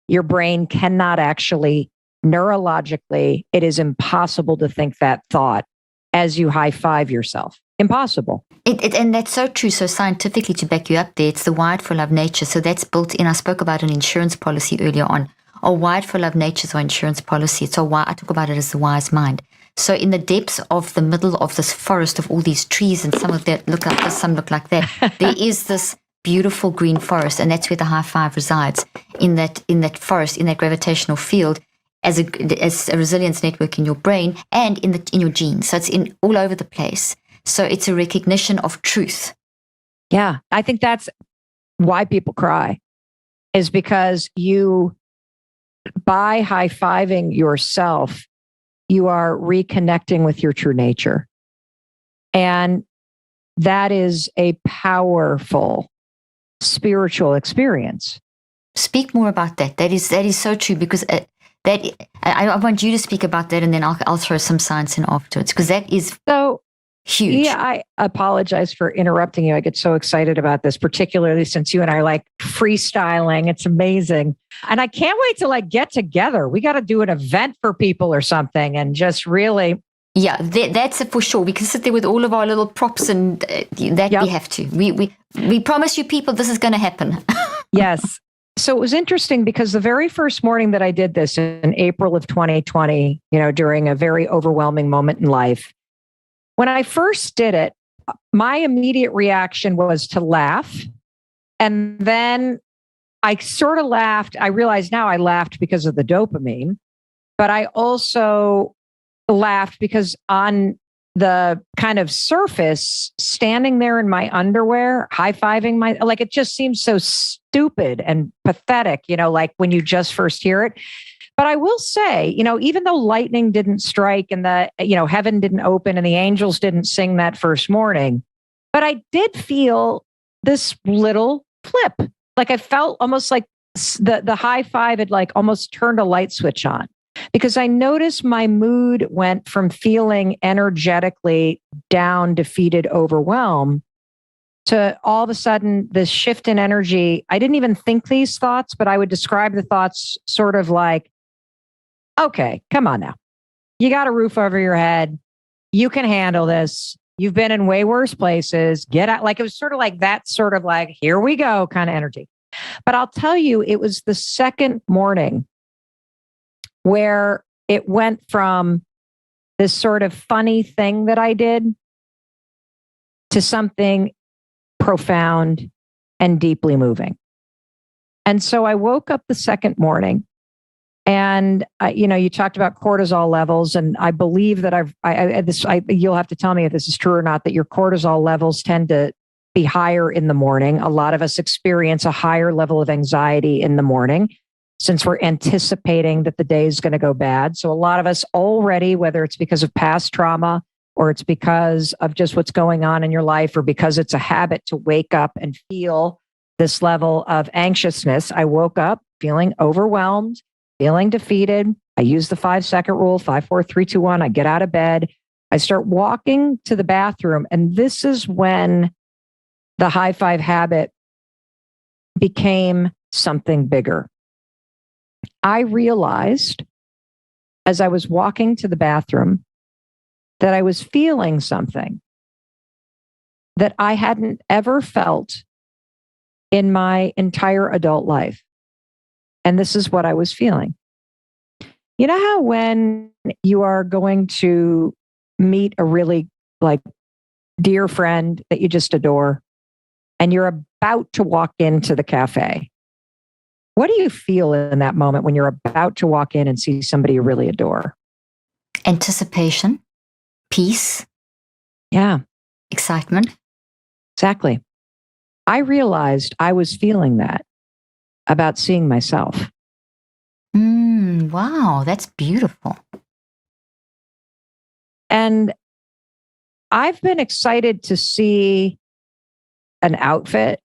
Your brain cannot actually, neurologically, it is impossible to think that thought as you high-five yourself. Impossible. And that's so true. So scientifically, to back you up there, it's the wired for love nature. So that's built in. I spoke about an insurance policy earlier on. Our wired for love nature is our insurance policy. It's I talk about it as the wise mind. So in the depths of the middle of this forest of all these trees, and some of that look like this, some look like that, there is this beautiful green forest, and that's where the high five resides, in that forest, in that gravitational field, as a resilience network in your brain and in your genes. So it's in all over the place. So it's a recognition of truth. Yeah, I think that's why people cry, is because by high-fiving yourself, you are reconnecting with your true nature. And that is a powerful spiritual experience. Speak more about that. That is so true, because I want you to speak about that, and then I'll throw some science in afterwards, because that is so. Huge. Yeah, I apologize for interrupting you. I get so excited about this, particularly since you and I are like freestyling. It's amazing. And I can't wait to like get together. We got to do an event for people or something and just really. Yeah, that's it for sure. We can sit there with all of our little props and that we have to. We promise you people this is going to happen. Yes. So it was interesting because the very first morning that I did this in April of 2020, during a very overwhelming moment in life, when I first did it, my immediate reaction was to laugh. And then I sort of laughed. I realize now I laughed because of the dopamine, but I also laughed because on the kind of surface, standing there in my underwear, high-fiving like it just seems so stupid and pathetic, like when you just first hear it. But I will say, even though lightning didn't strike and heaven didn't open and the angels didn't sing that first morning, but I did feel this little flip. Like I felt almost like the high five had like almost turned a light switch on, because I noticed my mood went from feeling energetically down, defeated, overwhelmed, to all of a sudden this shift in energy. I didn't even think these thoughts, but I would describe the thoughts sort of like, okay, come on now. You got a roof over your head. You can handle this. You've been in way worse places. Get out. Like it was sort of like that sort of like, here we go kind of energy. But I'll tell you, it was the second morning where it went from this sort of funny thing that I did to something profound and deeply moving. And so I woke up the second morning. And you talked about cortisol levels, and I believe that you'll have to tell me if this is true or not, that your cortisol levels tend to be higher in the morning. A lot of us experience a higher level of anxiety in the morning since we're anticipating that the day is going to go bad. So a lot of us already, whether it's because of past trauma or it's because of just what's going on in your life or because it's a habit to wake up and feel this level of anxiousness. I woke up feeling overwhelmed, feeling defeated. I use the 5-second rule, 5, 4, 3, 2, 1. I get out of bed. I start walking to the bathroom. And this is when the high five habit became something bigger. I realized as I was walking to the bathroom that I was feeling something that I hadn't ever felt in my entire adult life. And this is what I was feeling. You know how when you are going to meet a really like dear friend that you just adore and you're about to walk into the cafe, what do you feel in that moment when you're about to walk in and see somebody you really adore? Anticipation, peace. Yeah. Excitement. Exactly. I realized I was feeling that about seeing myself. Wow, that's beautiful. And I've been excited to see an outfit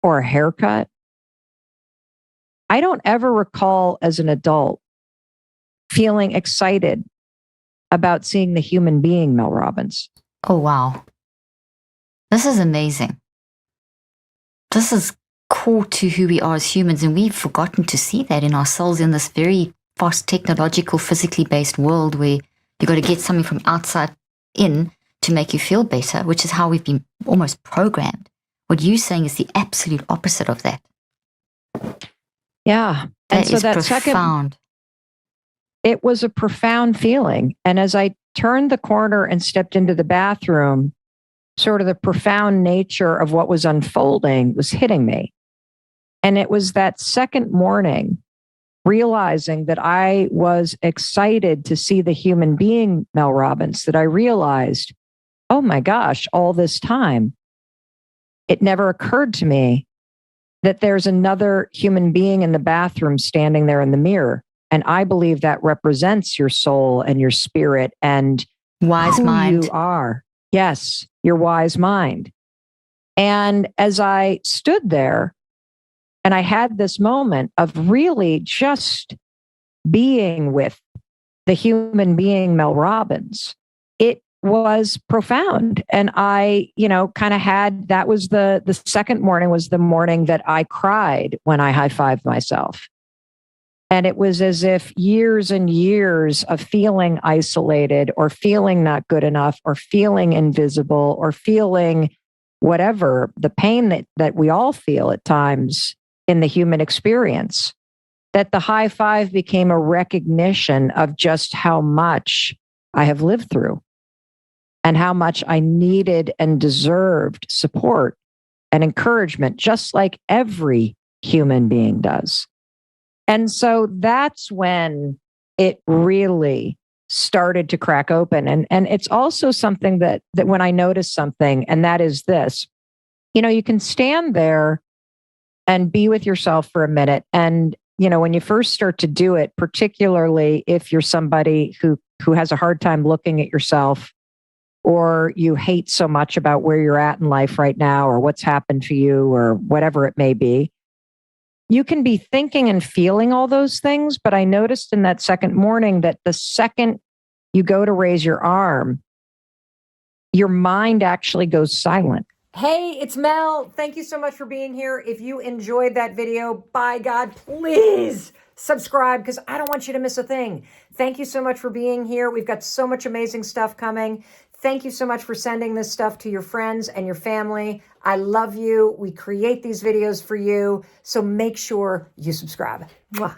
or a haircut. I don't ever recall as an adult feeling excited about seeing the human being, Mel Robbins. Oh, wow. This is amazing. This is core to who we are as humans, and we've forgotten to see that in ourselves in this very fast technological, physically based world where you've got to get something from outside in to make you feel better, which is how we've been almost programmed. What you're saying is the absolute opposite of that. Yeah. And so that profound. It was a profound feeling. And as I turned the corner and stepped into the bathroom, sort of the profound nature of what was unfolding was hitting me. And it was that second morning, realizing that I was excited to see the human being, Mel Robbins, that I realized, oh my gosh, all this time, it never occurred to me that there's another human being in the bathroom standing there in the mirror. And I believe that represents your soul and your spirit and wise mind. You are. Yes, your wise mind. And as I stood there and I had this moment of really just being with the human being, Mel Robbins, it was profound. And I, kind of that was the second morning was the morning that I cried when I high-fived myself. And it was as if years and years of feeling isolated or feeling not good enough or feeling invisible or feeling whatever, the pain that we all feel at times in the human experience, that the high five became a recognition of just how much I have lived through and how much I needed and deserved support and encouragement, just like every human being does. And so that's when it really started to crack open. And it's also something that when I notice something, and that is this, you can stand there and be with yourself for a minute. And, when you first start to do it, particularly if you're somebody who has a hard time looking at yourself, or you hate so much about where you're at in life right now, or what's happened to you, or whatever it may be, you can be thinking and feeling all those things. But I noticed in that second morning that the second you go to raise your arm, your mind actually goes silent. Hey, it's Mel. Thank you so much for being here. If you enjoyed that video, by God, please subscribe, because I don't want you to miss a thing. Thank you so much for being here. We've got so much amazing stuff coming. Thank you so much for sending this stuff to your friends and your family. I love you. We create these videos for you. So make sure you subscribe. Mwah.